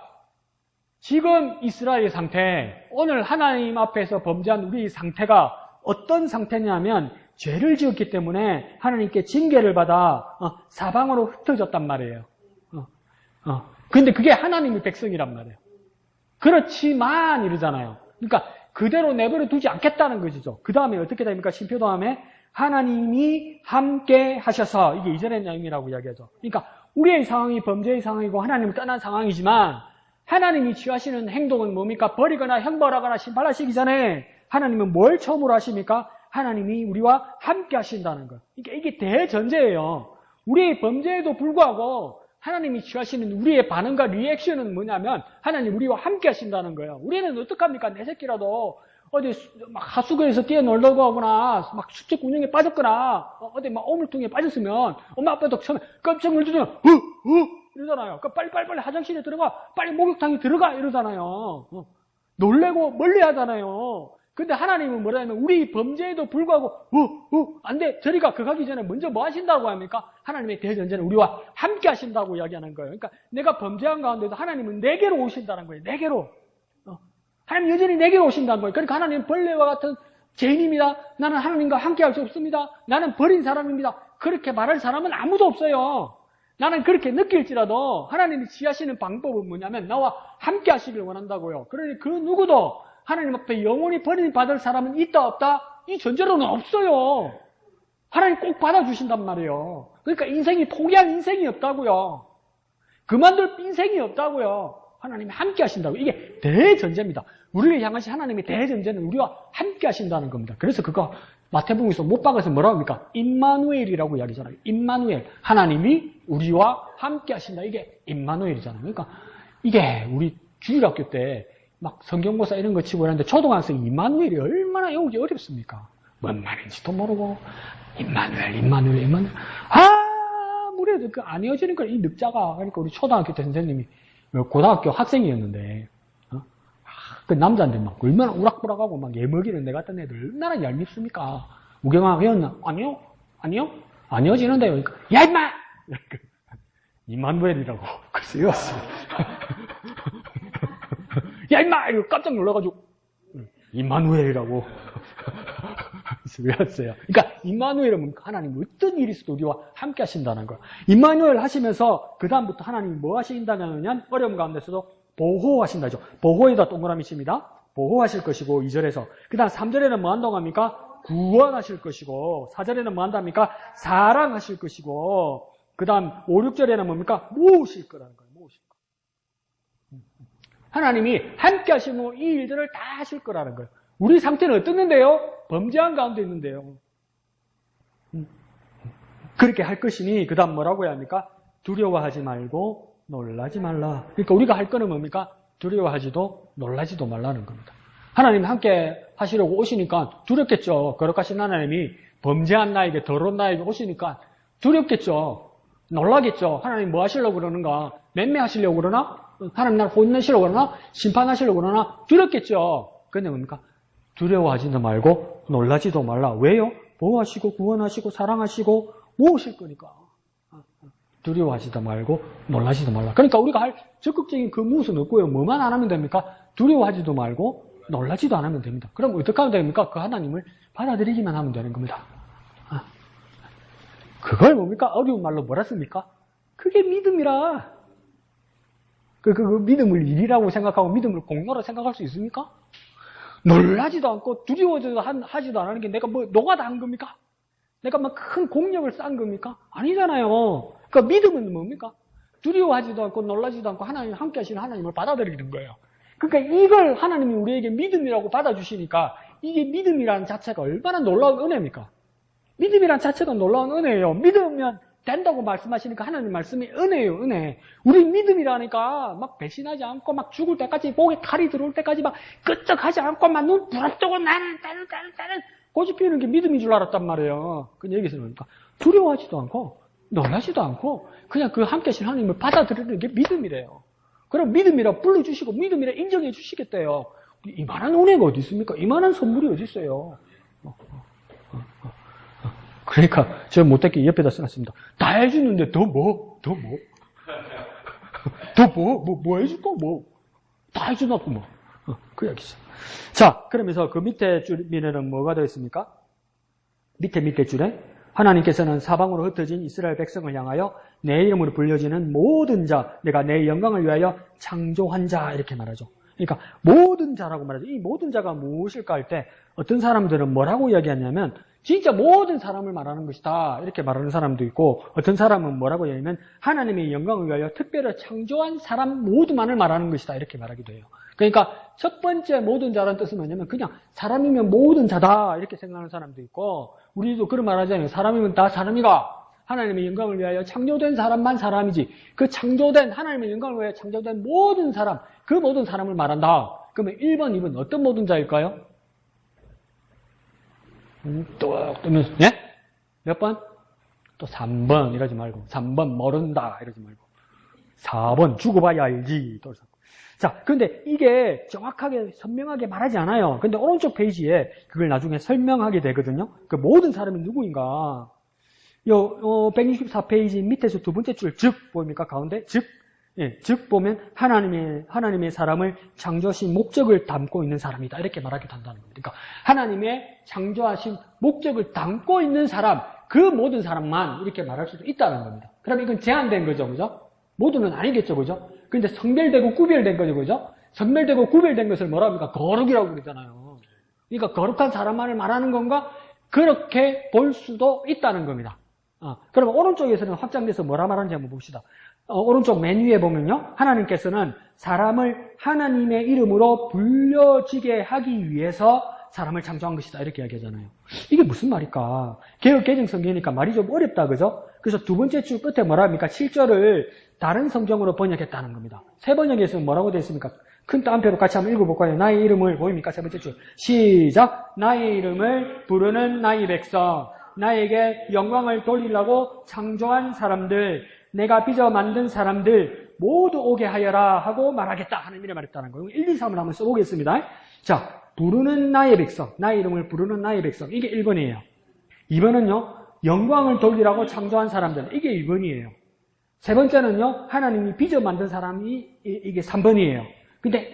지금 이스라엘 상태, 오늘 하나님 앞에서 범죄한 우리 상태가 어떤 상태냐면 죄를 지었기 때문에 하나님께 징계를 받아 사방으로 흩어졌단 말이에요. 근데 그게 하나님의 백성이란 말이에요. 그렇지만 이러잖아요. 그러니까 그대로 내버려 두지 않겠다는 것이죠. 그 다음에 어떻게 됩니까? 심표 다음에 하나님이 함께 하셔서 이게 이전의 내용이라고 이야기하죠. 그러니까 우리의 상황이 범죄의 상황이고 하나님을 떠난 상황이지만 하나님이 취하시는 행동은 뭡니까? 버리거나 형벌하거나 심판하시기 전에 하나님은 뭘 처음으로 하십니까? 하나님이 우리와 함께 하신다는 것. 이게 대전제예요. 우리의 범죄에도 불구하고 하나님이 취하시는 우리의 반응과 리액션은 뭐냐면 하나님 우리와 함께 하신다는 거예요. 우리는 어떡합니까? 내 새끼라도 어디 막 하수구에서 뛰어놀려고 하거나 막 수직 운영에 빠졌거나 어디 막 오물통에 빠졌으면 엄마 아빠도 처음에 깜짝 놀라잖아요. 이러잖아요. 빨리 화장실에 들어가. 빨리 목욕탕에 들어가. 이러잖아요. 놀래고 멀리 하잖아요. 근데 하나님은 뭐라냐면 우리 범죄에도 불구하고 안 돼. 저리가 그 가기 전에 먼저 뭐 하신다고 합니까? 하나님의 대전제는 우리와 함께 하신다고 이야기하는 거예요. 그러니까 내가 범죄한 가운데도 하나님은 내게로 오신다는 거예요. 내게로. 하나님 여전히 내게로 오신다는 거예요. 그러니까 하나님은 벌레와 같은 죄인입니다. 나는 하나님과 함께 할 수 없습니다. 나는 버린 사람입니다. 그렇게 말할 사람은 아무도 없어요. 나는 그렇게 느낄지라도 하나님이 지하시는 방법은 뭐냐면 나와 함께 하시길 원한다고요. 그러니 그 누구도 하나님 앞에 영원히 버림받을 사람은 있다 없다? 이 전제로는 없어요. 하나님 꼭 받아주신단 말이에요. 그러니까 인생이 포기할 인생이 없다고요. 그만둘 인생이 없다고요. 하나님이 함께 하신다고. 이게 대전제입니다. 우리를 향하신 하나님의 대전제는 우리와 함께 하신다는 겁니다. 그래서 그거 마태복음에서 못 박아서 뭐라고 합니까? 임마누엘이라고 이야기잖아요. 임마누엘. 하나님이 우리와 함께 하신다. 이게 임마누엘이잖아요. 그러니까 이게 우리 주일학교 때 막 성경고사 이런 거 치고 이러는데 초등학생 임마누엘이 얼마나 외우기 어렵습니까? 뭔 말인지도 모르고 임마누엘. 아무래도 그 안 외워지니까 이 늑자가. 그러니까 우리 초등학교 때 선생님이 고등학교 학생이었는데 그 남자인데 막 얼마나 우락부락하고 막 예먹이는 내 같은 애들 얼마나 얄밉습니까? 우경아 외웠나? 아니요. 안 외워지는데요. 그러니까 야 임마! 임마누엘이라고 그래서 외웠어요. 야 임마! 이거 깜짝 놀라가지고 임마누엘이라고 그래서 외웠어요. 그러니까 임마누엘은 하나님 어떤 일이 있어도 우리와 함께 하신다는 거예요. 임마누엘 하시면서 그 다음부터 하나님이 뭐 하신다냐면 어려움 가운데서도 보호하신다죠. 보호에다 동그라미 칩니다. 보호하실 것이고 2절에서 그 다음 3절에는 뭐 한다고 합니까? 구원하실 것이고 4절에는 뭐 한답니까? 사랑하실 것이고 그 다음 5, 6절에는 뭡니까? 모으실 거라는 거예요. 모으실 거. 하나님이 함께 하시고 이 일들을 다 하실 거라는 거예요. 우리 상태는 어떻는데요? 범죄한 가운데 있는데요. 그렇게 할 것이니 그 다음 뭐라고 해야 합니까? 두려워하지 말고 놀라지 말라. 그러니까 우리가 할 거는 뭡니까? 두려워하지도 놀라지도 말라는 겁니다. 하나님 함께 하시려고 오시니까 두렵겠죠. 거룩하신 하나님이 범죄한 나에게 더러운 나에게 오시니까 두렵겠죠. 놀라겠죠. 하나님 뭐 하시려고 그러는가? 맴매하시려고 그러나? 하나님 날 혼내시려고 그러나? 심판하시려고 그러나? 두렵겠죠. 근데 뭡니까? 두려워하지도 말고 놀라지도 말라. 왜요? 보호하시고 구원하시고 사랑하시고 모으실 거니까. 두려워하지도 말고 놀라지도 말라. 그러니까 우리가 할 적극적인 그 무엇은 없고요. 뭐만 안 하면 됩니까? 두려워하지도 말고 놀라지도 않으면 됩니다. 그럼 어떻게 하면 됩니까? 그 하나님을 받아들이기만 하면 되는 겁니다. 그걸 뭡니까? 어려운 말로 뭐라 씁니까? 그게 믿음이라. 그 믿음을 일이라고 생각하고 믿음을 공로로 생각할 수 있습니까? 놀라지도 않고 두려워지도 하지도 않는 게 내가 뭐 노가다 한 겁니까? 내가 막 큰 공력을 쌓은 겁니까? 아니잖아요. 그러니까 믿음은 뭡니까? 두려워하지도 않고 놀라지도 않고 하나님 함께 하시는 하나님을 받아들이는 거예요. 그러니까 이걸 하나님이 우리에게 믿음이라고 받아주시니까 이게 믿음이라는 자체가 얼마나 놀라운 은혜입니까? 믿음이라는 자체가 놀라운 은혜예요. 믿으면 된다고 말씀하시니까 하나님 말씀이 은혜예요, 은혜. 우리 믿음이라니까 막 배신하지 않고 막 죽을 때까지 목에 칼이 들어올 때까지 막 끄적하지 않고 막 눈 부릅뜨고 나는 고집피우는 게 믿음인 줄 알았단 말이에요. 근데 여기서 뭡니까? 두려워하지도 않고 놀라지도 않고 그냥 그 함께 하신 하나님을 받아들이는 게 믿음이래요. 그럼 믿음이라 불러주시고 믿음이라 인정해 주시겠대요. 이만한 은혜가 어디 있습니까? 이만한 선물이 어디 있어요? 그러니까 제가 못했게 옆에다 써놨습니다. 다 해주는데 더 뭐? 더 해줄까? 다 해주놨고 뭐. 그 이야기죠. 자, 그러면서 그 밑에 줄에는 뭐가 되어 있습니까? 밑에 줄에 하나님께서는 사방으로 흩어진 이스라엘 백성을 향하여 내 이름으로 불려지는 모든 자, 내가 내 영광을 위하여 창조한 자 이렇게 말하죠. 그러니까 모든 자라고 말하죠. 이 모든 자가 무엇일까 할 때 어떤 사람들은 뭐라고 이야기하냐면 진짜 모든 사람을 말하는 것이다 이렇게 말하는 사람도 있고 어떤 사람은 뭐라고 이야기하면 하나님의 영광을 위하여 특별히 창조한 사람 모두만을 말하는 것이다 이렇게 말하기도 해요. 그러니까 첫 번째 모든 자라는 뜻은 뭐냐면 그냥 사람이면 모든 자다 이렇게 생각하는 사람도 있고 우리도 그런 말 하잖아요. 사람이면 다 사람이가 하나님의 영광을 위하여 창조된 사람만 사람이지 그 창조된 하나님의 영광을 위하여 창조된 모든 사람 그 모든 사람을 말한다. 그러면 1번, 2번 어떤 모든 자일까요? 뚝 뜨면서 예? 몇 번? 또 3번 이러지 말고 3번 모른다 이러지 말고 4번 죽어 봐야 알지 또 자, 근데 이게 정확하게 선명하게 말하지 않아요. 근데 오른쪽 페이지에 그걸 나중에 설명하게 되거든요. 그 모든 사람이 누구인가? 164페이지 밑에서 두 번째 줄, 즉, 보입니까? 가운데? 즉, 즉 보면 하나님의 사람을 창조하신 목적을 담고 있는 사람이다. 이렇게 말하기도 한다는 겁니다. 그러니까 하나님의 창조하신 목적을 담고 있는 사람, 그 모든 사람만 이렇게 말할 수도 있다는 겁니다. 그럼 이건 제한된 거죠, 그죠? 모두는 아니겠죠, 그죠? 근데 성별되고 구별된 거죠, 그죠? 성별되고 구별된 것을 뭐라 합니까? 거룩이라고 그러잖아요. 그러니까 거룩한 사람만을 말하는 건가? 그렇게 볼 수도 있다는 겁니다. 그럼 오른쪽에서는 확장돼서 뭐라 말하는지 한번 봅시다. 오른쪽 맨 위에 보면요. 하나님께서는 사람을 하나님의 이름으로 불려지게 하기 위해서 사람을 창조한 것이다. 이렇게 이야기하잖아요. 이게 무슨 말일까? 개역 개정 성경이니까 말이 좀 어렵다. 그죠? 그래서 두 번째 줄 끝에 뭐라 합니까? 7절을 다른 성경으로 번역했다는 겁니다. 새 번역에서는 뭐라고 되어 있습니까? 큰 따옴표로 같이 한번 읽어볼까요? 나의 이름을 보입니까? 세 번째 줄. 시작! 나의 이름을 부르는 나의 백성. 나에게 영광을 돌리려고 창조한 사람들. 내가 빚어 만든 사람들 모두 오게 하여라 하고 말하겠다 하는 의미를 말했다는 거예요. 1, 2, 3을 한번 써보겠습니다. 자, 부르는 나의 백성, 나의 이름을 부르는 나의 백성. 이게 1번이에요. 2번은요, 영광을 돌리라고 창조한 사람들. 이게 2번이에요. 세 번째는요, 하나님이 빚어 만든 사람이 이게 3번이에요. 근데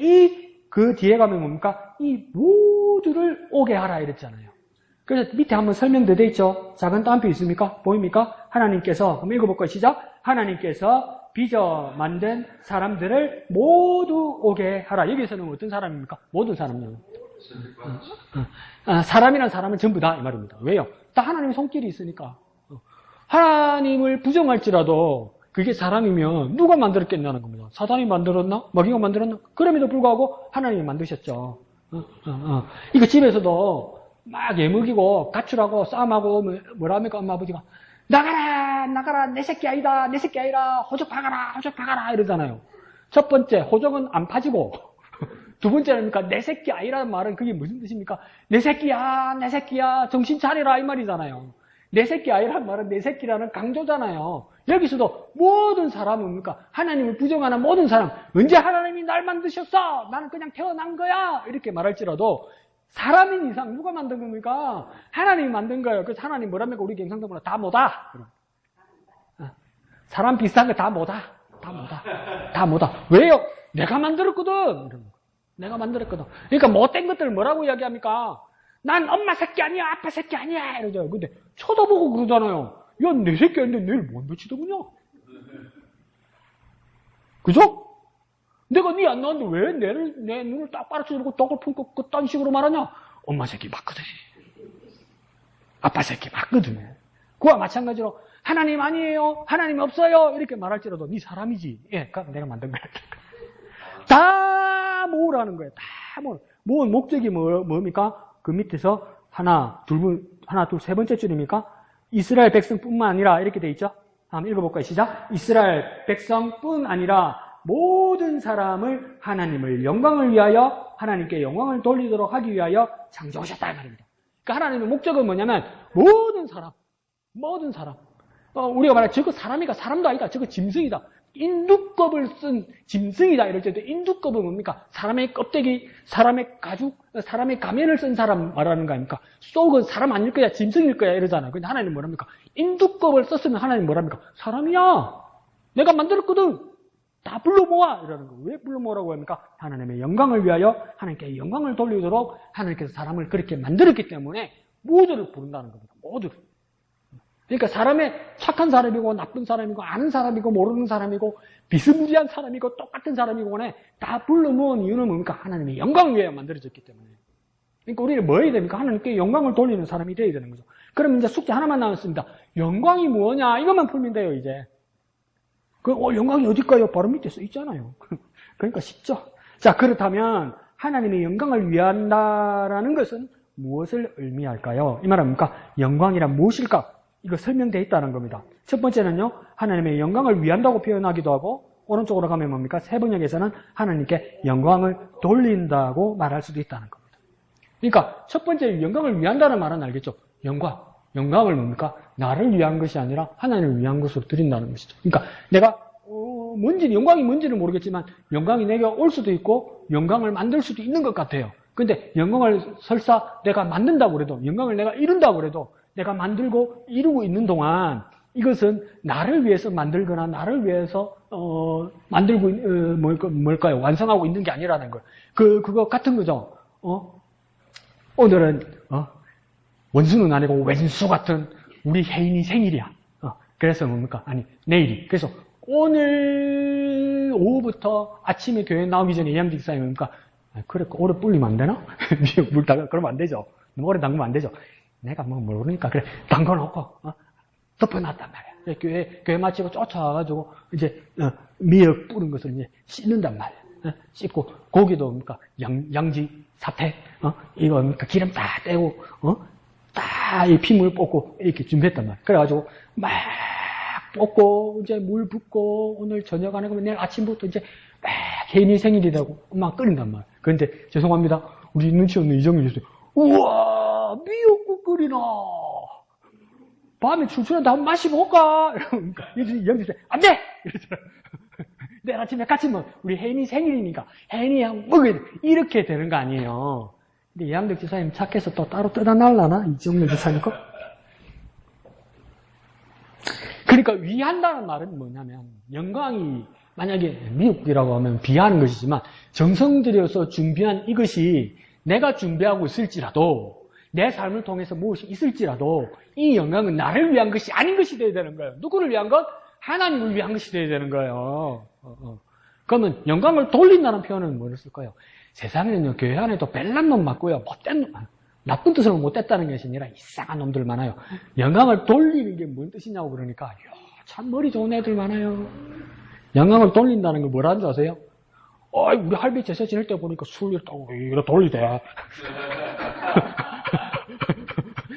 그 뒤에 가면 뭡니까? 이 모두를 오게 하라 이랬잖아요. 그래서 밑에 한번 설명되어 있죠? 작은 따옴표 있습니까? 보입니까? 하나님께서, 한번 읽어볼까요? 시작! 하나님께서 빚어 만든 사람들을 모두 오게 하라. 여기서는 어떤 사람입니까? 모든 사람이요. 사람이란 사람은 전부 다 이 말입니다. 왜요? 다 하나님의 손길이 있으니까. 하나님을 부정할지라도 그게 사람이면 누가 만들었겠냐는 겁니다. 사단이 만들었나? 마귀가 만들었나? 그럼에도 불구하고 하나님이 만드셨죠. 이거 집에서도 막 예먹이고 가출하고 싸움하고 뭐라 합니까? 엄마 아버지가 나가라 나가라 내 새끼 아니다 내 새끼 아니라 호적 박아라 호적 박아라 이러잖아요. 첫 번째 호적은 안 파지고 두 번째는 내 새끼 아니라는 말은 그게 무슨 뜻입니까? 내 새끼야 정신 차리라 이 말이잖아요. 내 새끼 아니라는 말은 내 새끼라는 강조잖아요. 여기서도 모든 사람은 뭡니까? 하나님을 부정하는 모든 사람, 언제 하나님이 날 만드셨어? 나는 그냥 태어난 거야 이렇게 말할지라도 사람인 이상 누가 만든 겁니까? 하나님이 만든 거예요. 그래서 하나님 뭐랍니까? 우리 경상도문화 다 뭐다? 사람 비슷한 거 다 뭐다? 다 뭐다. 왜요? 내가 만들었거든. 내가 만들었거든. 그러니까 못된 것들을 뭐라고 이야기합니까? 난 엄마 새끼 아니야, 아빠 새끼 아니야 이러죠. 근데 쳐다보고 그러잖아요. 야, 내 새끼 아닌데 내일 뭔 미치더군요. 그죠? 내가 네 안 나왔는데 왜 내 눈을 딱 빨아쳐주고 떡을 품고 그딴 식으로 말하냐? 엄마 새끼 맞거든. 아빠 새끼 맞거든. 그와 마찬가지로 하나님 아니에요. 하나님 없어요. 이렇게 말할지라도 네 사람이지. 예, 그럼 내가 만든 거야. 다 모으라는 거예요. 다 모은 목적이 뭡니까? 그 밑에서 하나, 둘, 세 번째 줄입니까? 이스라엘 백성뿐만 아니라 이렇게 돼 있죠? 한번 읽어볼까요? 시작. 이스라엘 백성뿐 아니라 모든 사람을 하나님을 영광을 위하여 하나님께 영광을 돌리도록 하기 위하여 창조하셨다 이 말입니다. 그러니까 하나님의 목적은 뭐냐면 모든 사람 우리가 말해 저거 사람이가 사람도 아니다. 저거 짐승이다. 인두껍을 쓴 짐승이다 이럴 때도 인두껍은 뭡니까? 사람의 껍데기, 사람의 가죽, 사람의 가면을 쓴 사람 말하는 거 아닙니까? 속은 사람 아닐 거야, 짐승일 거야 이러잖아요. 근데 하나님 뭐랍니까? 인두껍을 썼으면 하나님 뭐랍니까? 사람이야. 내가 만들었거든. 다 불러 모아 이러는 거. 왜 불러 모으라고 합니까? 하나님의 영광을 위하여 하나님께 영광을 돌리도록 하나님께서 사람을 그렇게 만들었기 때문에 모두를 부른다는 겁니다. 모두를. 그러니까 사람의 착한 사람이고 나쁜 사람이고 아는 사람이고 모르는 사람이고 비스무리한 사람이고 똑같은 사람이고 간에 다 불러 모은 이유는 뭡니까? 하나님의 영광을 위하여 만들어졌기 때문에. 그러니까 우리는 뭐 해야 됩니까? 하나님께 영광을 돌리는 사람이 되어야 되는 거죠. 그럼 이제 숙제 하나만 남았습니다. 영광이 뭐냐? 이것만 풀면 돼요, 이제. 영광이 어딜까요? 바로 밑에 써 있잖아요. 그러니까 쉽죠. 자, 그렇다면 하나님의 영광을 위한다라는 것은 무엇을 의미할까요? 이 말은 뭡니까? 영광이란 무엇일까? 이거 설명되어 있다는 겁니다. 첫 번째는요, 하나님의 영광을 위한다고 표현하기도 하고, 오른쪽으로 가면 뭡니까? 세 번역에서는 하나님께 영광을 돌린다고 말할 수도 있다는 겁니다. 그러니까 첫 번째 영광을 위한다는 말은 알겠죠? 영광을 뭡니까? 나를 위한 것이 아니라 하나님을 위한 것으로 드린다는 것이죠. 그러니까 내가 영광이 뭔지는 모르겠지만 영광이 내게 올 수도 있고 영광을 만들 수도 있는 것 같아요. 근데 영광을 설사 내가 만든다고 그래도 영광을 내가 이룬다고 그래도 내가 만들고 이루고 있는 동안 이것은 나를 위해서 만들거나 나를 위해서 만들고 뭘까요? 완성하고 있는 게 아니라는 거예요. 그거 같은 거죠. 오늘은 원수는 아니고 왼수 같은 우리 혜인이 생일이야. 그래서 뭡니까? 아니, 내일이. 그래서 오늘 오후부터 아침에 교회 나오기 전에 예암 집사님 뭡니까? 그래, 오래 불리면 안 되나? 미역 물다가 그러면 안 되죠. 너무 오래 담그면 안 되죠. 내가 뭐 모르니까 그래 담궈놓고 덮어놨단 말이야. 교회 마치고 쫓아와가지고 이제 미역 뿌린 것을 이제 씻는단 말이야. 씻고 고기도 뭡니까? 양지 사태 이거 뭡니까? 기름 다 떼고 딱 이 피물 뽑고 이렇게 준비했단 말이야. 그래가지고 막 뽑고 이제 물 붓고 오늘 저녁 안 하고 내일 아침부터 이제 막 개인이 생일이라고 막 끓인단 말이야. 그런데 죄송합니다. 우리 눈치 없는 이정민 교수님, 우와 미역국 끓이나 밤에 출출한데 한번 마시볼까? 이러니까 영주님 안돼! 이러잖아. 내일 아침에 같이 먹어. 우리 혜인이 생일이니까 혜인이 한번 먹어야 돼. 이렇게 되는 거 아니에요. 근데 이양덕 지사님 착해서 또 따로 뜯어날라나? 이정민 지사님 거? 그러니까 위한다는 말은 뭐냐면 영광이 만약에 미역국이라고 하면 비하하는 것이지만 정성 들여서 준비한 이것이 내가 준비하고 있을지라도 내 삶을 통해서 무엇이 있을지라도 이 영광은 나를 위한 것이 아닌 것이 되어야 되는 거예요. 누구를 위한 것? 하나님을 위한 것이 되어야 되는 거예요. 그러면 영광을 돌린다는 표현은 뭐를 쓸 거예요? 세상에는요, 교회 안에도 벨난 놈 맞고요, 못된 놈, 나쁜 뜻으로 못됐다는 것이 아니라 이상한 놈들 많아요. 영광을 돌리는 게 뭔 뜻이냐고 그러니까, 참 머리 좋은 애들 많아요. 영광을 돌린다는 걸 뭐라는 줄 아세요? 우리 할배 제사 지낼 때 보니까 술 이렇게 돌리대.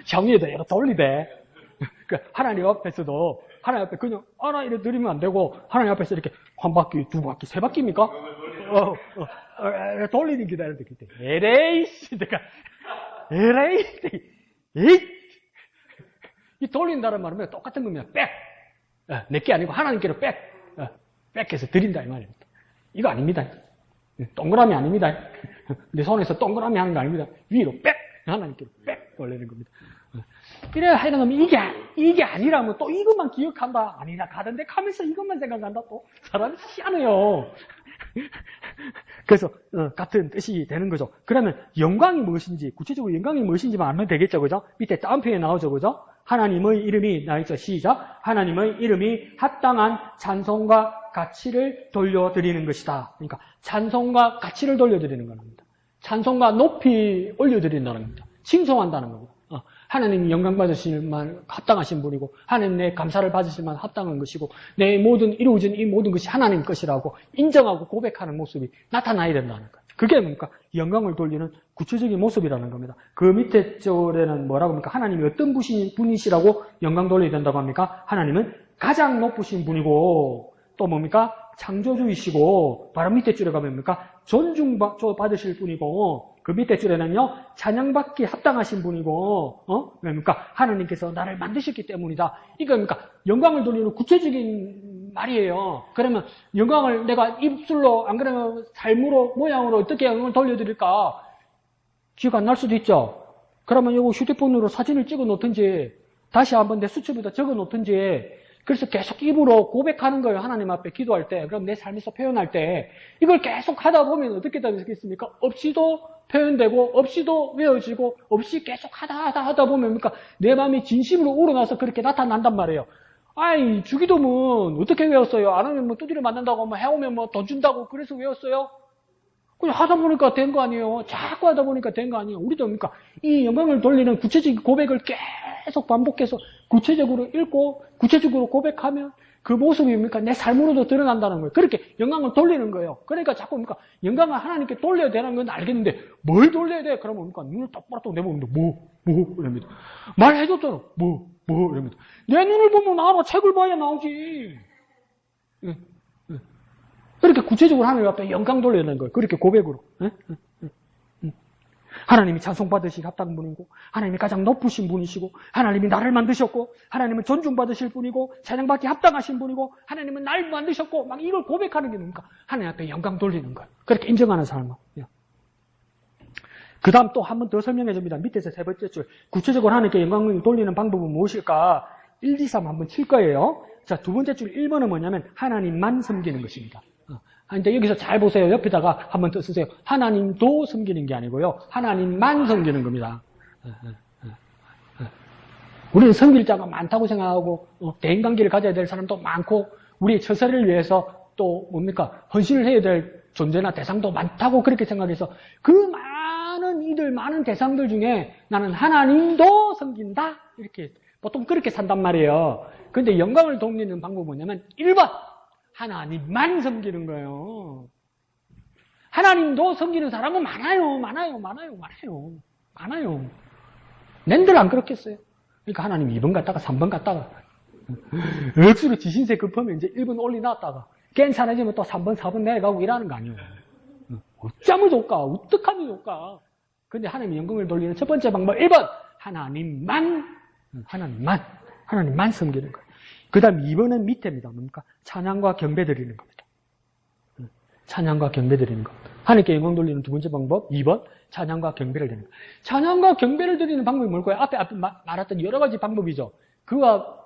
정리에도 이렇게 돌리대. 그러니까 하나님 앞에서도 하나님 앞에 그냥 이렇게 드리면 안 되고 하나님 앞에서 이렇게 한 바퀴, 두 바퀴, 세 바퀴입니까? 돌리는 기다리는데 그때 에레이씨 내가 에레이 이 돌린다는 말은 똑같은 겁니다. 백 내게 아니고 하나님께로 백해서 드린다 이 말입니다. 이거 아닙니다. 동그라미 아닙니다. 내 손에서 동그라미 하는 거 아닙니다. 위로 백 하나님께로 백 올리는 겁니다. 이래 하여간 이게 아니라면 또 이것만 기억한다. 아니나 가던데 가면서 이것만 생각한다. 또 사람이 희한해요. 그래서 같은 뜻이 되는 거죠. 그러면 영광이 무엇인지 구체적으로 영광이 무엇인지만 알면 되겠죠, 그죠? 밑에 다운표에 나오죠, 그죠? 하나님의 이름이 나있죠. 시작. 하나님의 이름이 합당한 찬송과 가치를 돌려드리는 것이다. 그러니까 찬송과 가치를 돌려드리는 겁니다. 찬송과 높이 올려드린다는 겁니다. 칭송한다는 겁니다. 하나님이 영광 받으실 만 합당하신 분이고 하나님 내 감사를 받으실 만 합당한 것이고 내 모든 이루어진 이 모든 것이 하나님 것이라고 인정하고 고백하는 모습이 나타나야 된다는 거예요. 그게 뭡니까? 영광을 돌리는 구체적인 모습이라는 겁니다. 그 밑에 절에는 뭐라고 합니까? 하나님이 어떤 분이시라고 영광 돌려야 된다고 합니까? 하나님은 가장 높으신 분이고 또 뭡니까? 창조주이시고 바로 밑에 줄에 가면 뭡니까? 존중받으실 분이고 그 밑에 줄에는요 찬양받기 합당하신 분이고 뭡니까? 하나님께서 나를 만드셨기 때문이다. 이거 뭡니까? 영광을 돌리는 구체적인 말이에요. 그러면 영광을 내가 입술로 안 그러면 삶으로 모양으로 어떻게 영광을 돌려드릴까? 기억 안 날 수도 있죠. 그러면 이거 휴대폰으로 사진을 찍어 놓든지 다시 한번 내 수첩에다 적어 놓든지 그래서 계속 입으로 고백하는 거예요. 하나님 앞에 기도할 때. 그럼 내 삶에서 표현할 때. 이걸 계속 하다 보면 어떻게 되겠습니까? 없이도 표현되고, 없이도 외워지고, 없이 계속 하다 보면, 그러니까 내 마음이 진심으로 우러나서 그렇게 나타난단 말이에요. 주기도문 어떻게 외웠어요? 안 하면 두드려 맞는다고, 해오면 돈 준다고 그래서 외웠어요? 그냥 하다 보니까 된 거 아니에요. 자꾸 하다 보니까 된 거 아니에요. 우리도 그러니까 이 영광을 돌리는 구체적인 고백을 계속 반복해서 구체적으로 읽고 구체적으로 고백하면 그 모습이 뭡니까? 내 삶으로도 드러난다는 거예요. 그렇게 영광을 돌리는 거예요. 그러니까 자꾸 뭡니까? 영광을 하나님께 돌려야 되는 건 알겠는데 뭘 돌려야 돼? 그러면 뭡니까? 눈을 똑바로 또 내보는데 이럽니다. 말해줬잖아. 이럽니다. 내 눈을 보면 알아. 책을 봐야 나오지. 그렇게 구체적으로 하나님 앞에 영광 돌리는 거예요. 그렇게 고백으로. 하나님이 찬송받으실 합당한 분이고 하나님이 가장 높으신 분이시고 하나님이 나를 만드셨고 하나님은 존중받으실 분이고 찬양받기 합당하신 분이고 하나님은 날 만드셨고 막 이걸 고백하는 게 뭡니까? 하나님 앞에 영광 돌리는 거예요. 그렇게 인정하는 사람은. 그 다음 또 한 번 더 설명해 줍니다. 밑에서 세 번째 줄. 구체적으로 하나님께 영광을 돌리는 방법은 무엇일까? 1, 2, 3 한번 칠 거예요. 자, 두 번째 줄 1번은 뭐냐면 하나님만 섬기는 것입니다. 근데 여기서 잘 보세요. 옆에다가 한번 더 쓰세요. 하나님도 섬기는 게 아니고요. 하나님만 섬기는 겁니다. 우리는 섬길 자가 많다고 생각하고 대인관계를 가져야 될 사람도 많고 우리의 처세를 위해서 또 뭡니까 헌신을 해야 될 존재나 대상도 많다고 그렇게 생각해서 그 많은 대상들 중에 나는 하나님도 섬긴다 이렇게 보통 그렇게 산단 말이에요. 그런데 영광을 돌리는 방법은 뭐냐면 1번 하나님만 섬기는 거예요. 하나님도 섬기는 사람은 많아요. 낸들 안 그렇겠어요. 그러니까 하나님 2번 갔다가 3번 갔다가 억수로 지신세 급하면 이제 1번 올려놨다가 괜찮아지면 또 3번, 4번 내려가고 이러는 거 아니에요. 어쩌면 좋을까? 어떡하면 좋을까? 근데 하나님의 영광을 돌리는 첫 번째 방법 1번 하나님만 섬기는 거예요. 그 다음 2번은 밑에입니다. 뭡니까? 찬양과 경배 드리는 겁니다. 찬양과 경배 드리는 것. 하나님께 영광 돌리는 두 번째 방법 2번 찬양과 경배를 드리는 것. 찬양과 경배를 드리는 방법이 뭘까요? 앞에 말했던 여러 가지 방법이죠. 그와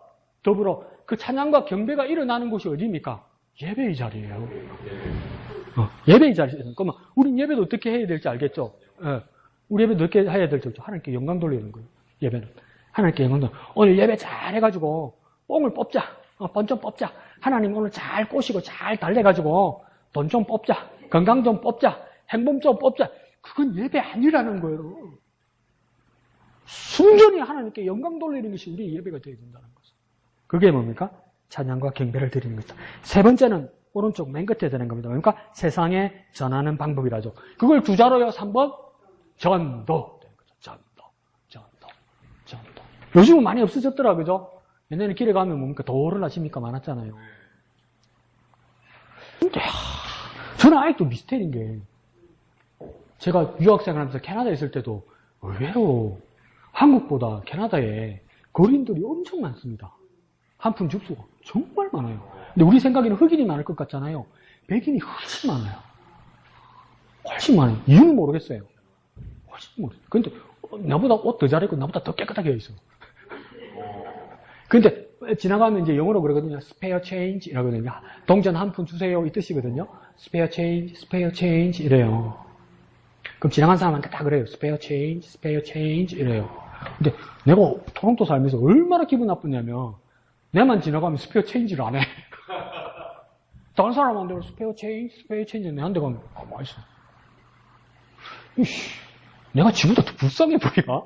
더불어 그 찬양과 경배가 일어나는 곳이 어디입니까? 예배의 자리예요. 예배의 자리에서. 그러면 우린 예배도 어떻게 해야 될지 알겠죠? 우리 예배도 어떻게 해야 될지 알죠? 하나님께 영광 돌리는 거예요. 예배는. 하나님께 영광 돌리는 거예요. 오늘 예배 잘 해가지고 뽕을 뽑자. 번 좀 뽑자. 하나님 오늘 잘 꼬시고 잘 달래가지고 돈 좀 뽑자. 건강 좀 뽑자. 행복 좀 뽑자. 그건 예배 아니라는 거예요. 순전히 하나님께 영광 돌리는 것이 우리 예배가 되어야 된다는 거죠. 그게 뭡니까? 찬양과 경배를 드리는 거죠. 세 번째는 오른쪽 맨 끝에 되는 겁니다. 그러니까 세상에 전하는 방법이라죠. 그걸 두 자로요. 3번 전도 되는 거죠. 전도. 요즘은 많이 없어졌더라, 그죠? 옛날에 길에 가면 뭡니까? 도를 하십니까? 많았잖아요. 근데 저는 아직도 미스터리인 게 제가 유학생을 하면서 캐나다에 있을 때도 의외로 한국보다 캐나다에 거린들이 엄청 많습니다. 한 푼 줍수가 정말 많아요. 근데 우리 생각에는 흑인이 많을 것 같잖아요. 백인이 훨씬 많아요. 훨씬 많아요. 이유는 모르겠어요. 훨씬 모르겠어요. 근데 나보다 옷 더 잘 입고 나보다 더 깨끗하게 해 있어. 근데 지나가면 이제 영어로 그러거든요. spare change 이라거든요. 동전 한 푼 주세요 이 뜻이거든요. spare change 이래요. 그럼 지나간 사람한테 다 그래요. spare change 이래요. 근데 내가 토론토 살면서 얼마나 기분 나쁘냐면 내만 지나가면 스페어 체인지를 안 해. 다른 사람한테 스페어 체인지 내한테 가면 가만히 있어. 이씨, 내가 지금보다 더 불쌍해 보이나?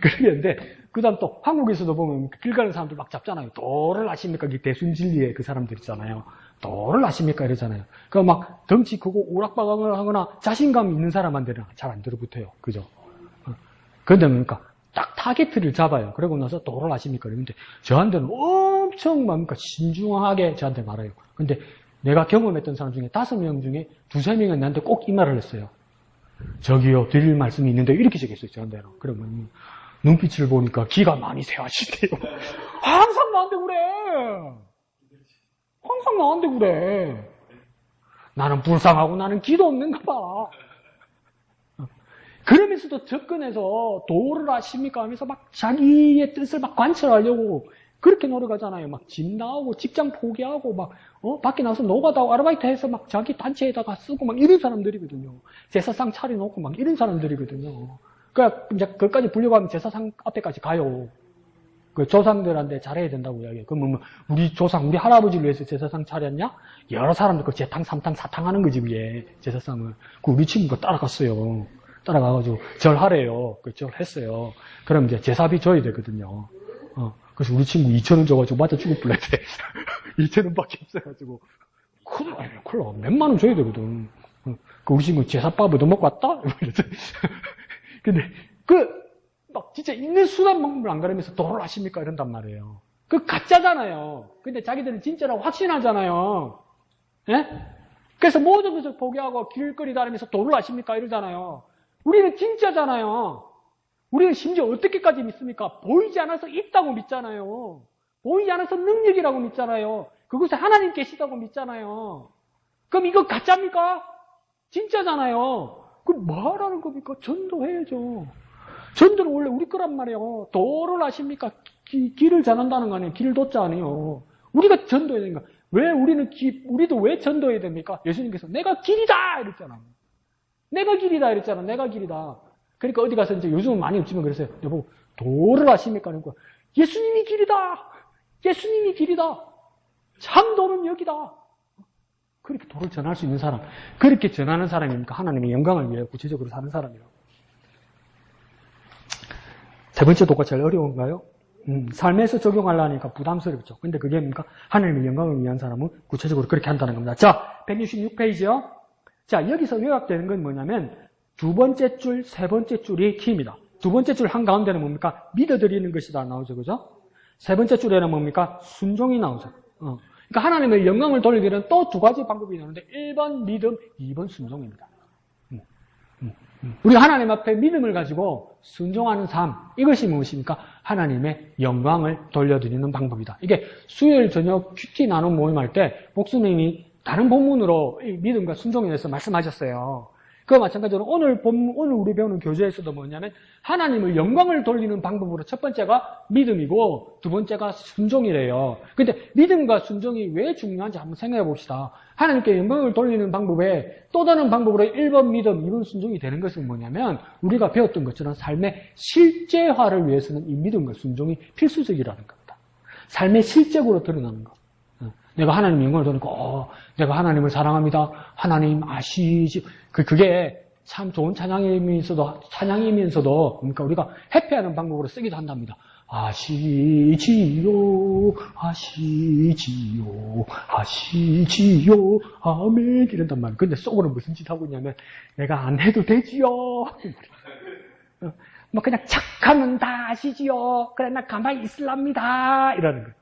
그러겠는데 그 다음 또 한국에서도 보면 길 가는 사람들 막 잡잖아요. 도를 아십니까? 대순진리의 그 사람들 있잖아요. 도를 아십니까? 이러잖아요. 그 막 덩치 크고 오락바강을 하거나 자신감 있는 사람한테는 잘 안 들어붙어요. 그죠? 그런데 뭡니까? 딱 타겟을 잡아요. 그러고 나서 도를 아십니까? 그런데 저한테는 엄청 뭡니까? 신중하게 저한테 말해요. 근데 내가 경험했던 사람 중에 5명 중에 2-3명은 나한테 꼭 이 말을 했어요. 저기요, 드릴 말씀이 있는데 이렇게 적혔어요. 저한테는. 그러면 눈빛을 보니까 기가 많이 새하시대요. 항상 나한테 그래. 나는 불쌍하고 나는 기도 없는가 봐. 그러면서도 접근해서 도를 아십니까 하면서 막 자기의 뜻을 막 관철하려고 그렇게 노력하잖아요. 막 집 나오고 직장 포기하고 막 밖에 나가서 노가다하고 아르바이트 해서 막 자기 단체에다가 쓰고 막 이런 사람들이거든요. 제사상 차려놓고 막 이런 사람들이거든요. 그러니까 이제 그까지 불려가면 제사상 앞에까지 가요. 그 조상들한테 잘해야 된다고 이야기해요. 그러면 우리 조상, 우리 할아버지를 위해서 제사상 차렸냐? 여러 사람들 그 재탕, 삼탕, 사탕 하는 거지, 그게. 제사상을. 그 우리 친구가 따라갔어요. 따라가가지고 절하래요. 그 절했어요. 그럼 이제 제사비 줘야 되거든요. 그래서 우리 친구 2,000원 줘가지고 맞아 죽을 뻔했대. 2,000원밖에 없어가지고. 콜라 몇만 원 줘야 되거든. 그 우리 친구 제사밥 얻어먹고 왔다? 근데 막 진짜 있는 수단 방법을 안 가리면서 도를 아십니까? 이런단 말이에요. 가짜잖아요. 근데 자기들은 진짜라고 확신하잖아요. 예? 그래서 모든 것을 포기하고 길거리 다니면서 도를 아십니까? 이러잖아요. 우리는 진짜잖아요. 우리는 심지어 어떻게까지 믿습니까? 보이지 않아서 있다고 믿잖아요. 보이지 않아서 능력이라고 믿잖아요. 그것에 하나님 계시다고 믿잖아요. 그럼 이거 가짜입니까? 진짜잖아요. 그럼 뭐 하라는 겁니까? 전도해야죠. 전도는 원래 우리 거란 말이에요. 도를 아십니까? 길을 전한다는 거 아니에요. 길을 돋자 아니에요. 우리가 전도해야 되니까. 왜 우리도 왜 전도해야 됩니까? 예수님께서 내가 길이다! 이랬잖아요. 내가 길이다! 이랬잖아. 내가 길이다. 그러니까 어디 가서 이제 요즘은 많이 없지만 그랬어요. 여보, 도를 아십니까? 예수님이 길이다! 예수님이 길이다! 참도는 여기다! 그렇게 도를 전할 수 있는 사람, 그렇게 전하는 사람이니까 하나님의 영광을 위해 구체적으로 사는 사람이라고. 세 번째 도가 제일 어려운가요? 삶에서 적용하려니까 부담스럽죠. 근데 그게 뭡니까? 하나님의 영광을 위한 사람은 구체적으로 그렇게 한다는 겁니다. 자, 166페이지요. 자, 여기서 요약되는 건 뭐냐면 두 번째 줄, 세 번째 줄이 키입니다. 두 번째 줄 한가운데는 뭡니까? 믿어드리는 것이다 나오죠. 그죠? 세 번째 줄에는 뭡니까? 순종이 나오죠. 그러니까 하나님의 영광을 돌리기는 또 두 가지 방법이 나오는데 1번 믿음, 2번 순종입니다. 우리 하나님 앞에 믿음을 가지고 순종하는 삶, 이것이 무엇입니까? 하나님의 영광을 돌려드리는 방법이다. 이게 수요일 저녁 큐티 나눔 모임할 때 목수님이 다른 본문으로 이 믿음과 순종에 대해서 말씀하셨어요. 그와 마찬가지로 오늘 우리 배우는 교재에서도 뭐냐면 하나님을 영광을 돌리는 방법으로 첫 번째가 믿음이고 두 번째가 순종이래요. 근데 믿음과 순종이 왜 중요한지 한번 생각해 봅시다. 하나님께 영광을 돌리는 방법에 또 다른 방법으로 1번 믿음, 2번 순종이 되는 것은 뭐냐면 우리가 배웠던 것처럼 삶의 실제화를 위해서는 이 믿음과 순종이 필수적이라는 겁니다. 삶의 실제적으로 드러나는 것. 내가 하나님 영광을 돌리고 내가 하나님을 사랑합니다. 하나님 아시지. 그게 참 좋은 찬양이면서도 그러니까 우리가 회피하는 방법으로 쓰기도 한답니다. 아시지요, 아시지요, 아시지요, 아멘 이런단 말이에요. 근데 속으로 무슨 짓 하고 있냐면 내가 안 해도 되지요. 뭐 그냥 척하면 다 아시지요. 그래 나 가만히 있을랍니다. 이러는 거예요.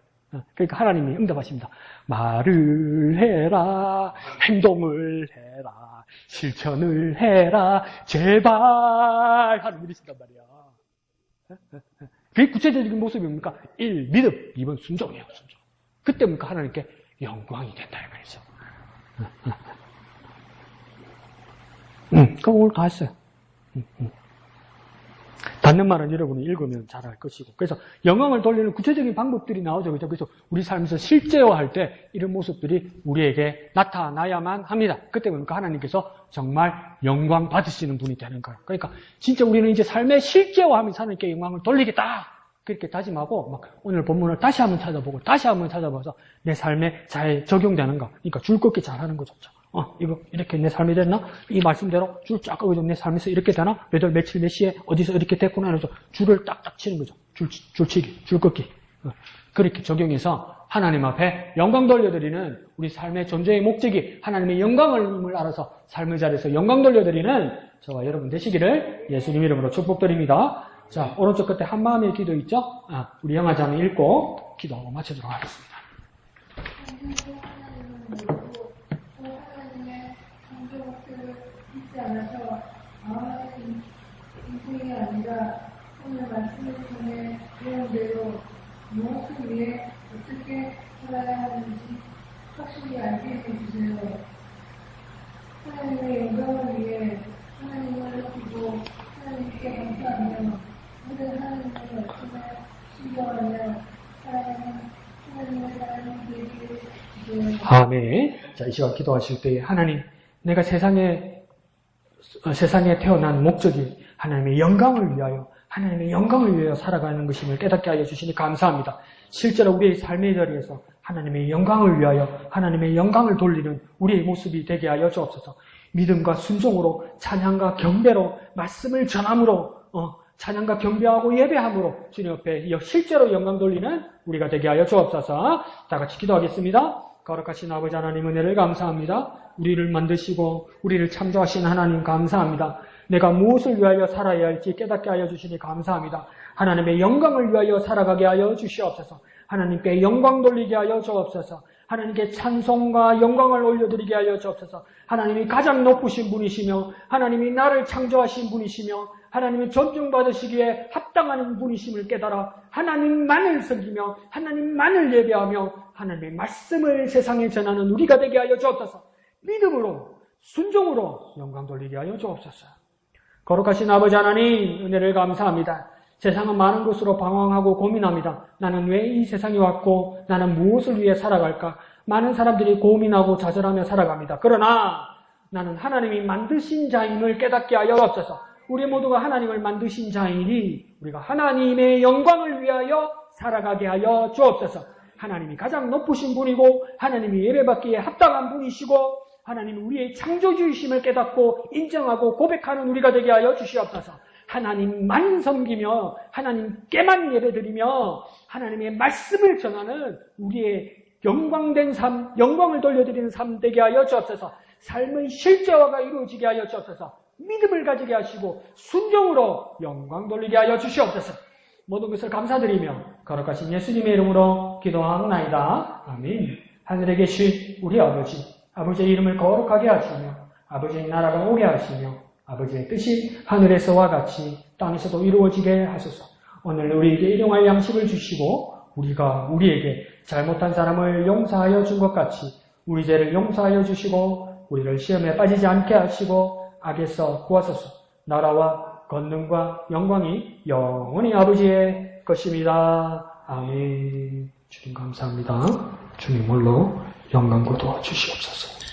그러니까 하나님이 응답하십니다. 말을 해라, 행동을 해라, 실천을 해라, 제발 하는 분이신단 말이야. 그게 구체적인 모습이 뭡니까? 1. 믿음, 2번 순종이에요. 순종. 그때 뭡니까? 하나님께 영광이 된다 이 말이죠. 그럼 오늘 다 했어요. 닿는 말은 여러분이 읽으면 잘할 것이고. 그래서 영광을 돌리는 구체적인 방법들이 나오죠. 그렇죠? 그래서 우리 삶에서 실제화할 때 이런 모습들이 우리에게 나타나야만 합니다. 그때 보니까 하나님께서 정말 영광 받으시는 분이 되는 거예요. 그러니까 진짜 우리는 이제 삶의 실제화하면서 하나님께 영광을 돌리겠다. 그렇게 다짐하고 막 오늘 본문을 다시 한번 찾아보고 다시 한번 찾아봐서 내 삶에 잘 적용되는 거. 그러니까 줄 긋기 잘하는 거죠. 이거 이렇게 내 삶이 됐나? 이 말씀대로 줄 쫙 긋고 내 삶에서 이렇게 되나? 몇 월 며칠 몇 시에 어디서 이렇게 됐구나 해서 줄을 딱딱 치는 거죠. 줄치기, 줄 긋기. 그렇게 적용해서 하나님 앞에 영광 돌려드리는 우리 삶의 존재의 목적이 하나님의 영광을 알아서 삶의 자리에서 영광 돌려드리는 저와 여러분 되시기를 예수님 이름으로 축복드립니다. 자, 오른쪽 끝에 한마음의 기도 있죠? 우리 영화장을 읽고 기도하고 마치도록 하겠습니다. 않아서 마음의 인생이 아니라 오늘 말씀을 통해 배운 대로 무엇을 위해 어떻게 살아야 하는지 확실히 알게 해주세요. 하나님의 영광을 위해 하나님을 높이고 하나님께 감사하며 모든 하나님의 말씀에 신경하며 살아가는 하나님의 사랑이 되기를 주세요. 아멘. 자, 이 시간 기도하실 때 하나님, 내가 세상에 태어난 목적이 하나님의 영광을 위하여 살아가는 것임을 깨닫게 하여 주시니 감사합니다. 실제로 우리의 삶의 자리에서 하나님의 영광을 위하여 하나님의 영광을 돌리는 우리의 모습이 되게 하여 주옵소서. 믿음과 순종으로 찬양과 경배로 말씀을 전함으로 찬양과 경배하고 예배함으로 주님 옆에 실제로 영광 돌리는 우리가 되게 하여 주옵소서. 다 같이 기도하겠습니다. 거룩하신 아버지 하나님 은혜를 감사합니다. 우리를 만드시고 우리를 창조하신 하나님 감사합니다. 내가 무엇을 위하여 살아야 할지 깨닫게 하여 주시니 감사합니다. 하나님의 영광을 위하여 살아가게 하여 주시옵소서. 하나님께 영광 돌리게 하여 주옵소서. 하나님께 찬송과 영광을 올려드리게 하여 주옵소서. 하나님이 가장 높으신 분이시며 하나님이 나를 창조하신 분이시며 하나님이 존중받으시기에 합당한 분이심을 깨달아 하나님만을 섬기며 하나님만을 예배하며 하나님의 말씀을 세상에 전하는 우리가 되게 하여 주옵소서. 믿음으로 순종으로 영광 돌리게 하여 주옵소서. 거룩하신 아버지 하나님 은혜를 감사합니다. 세상은 많은 것으로 방황하고 고민합니다. 나는 왜 이 세상에 왔고 나는 무엇을 위해 살아갈까? 많은 사람들이 고민하고 좌절하며 살아갑니다. 그러나 나는 하나님이 만드신 자임을 깨닫게 하여 주옵소서. 우리 모두가 하나님을 만드신 자이니 우리가 하나님의 영광을 위하여 살아가게 하여 주옵소서. 하나님이 가장 높으신 분이고 하나님이 예배받기에 합당한 분이시고 하나님이 우리의 창조주이심을 깨닫고 인정하고 고백하는 우리가 되게 하여 주시옵소서. 하나님만 섬기며 하나님께만 예배드리며 하나님의 말씀을 전하는 우리의 영광된 삶, 영광을 돌려드리는 삶 되게 하여 주옵소서. 삶의 실제화가 이루어지게 하여 주옵소서. 믿음을 가지게 하시고 순종으로 영광 돌리게 하여 주시옵소서. 모든 것을 감사드리며 거룩하신 예수님의 이름으로 기도하옵나이다. 아멘. 하늘에 계신 우리 아버지의 이름을 거룩하게 하시며 아버지의 나라가 오게 하시며 아버지의 뜻이 하늘에서와 같이 땅에서도 이루어지게 하소서. 오늘 우리에게 일용할 양식을 주시고 우리가 우리에게 잘못한 사람을 용서하여 준 것 같이 우리 죄를 용서하여 주시고 우리를 시험에 빠지지 않게 하시고 악에서 구하소서. 나라와 권능과 영광이 영원히 아버지의 것입니다. 아멘. 주님 감사합니다. 주님 홀로 영광과 도와 주시옵소서.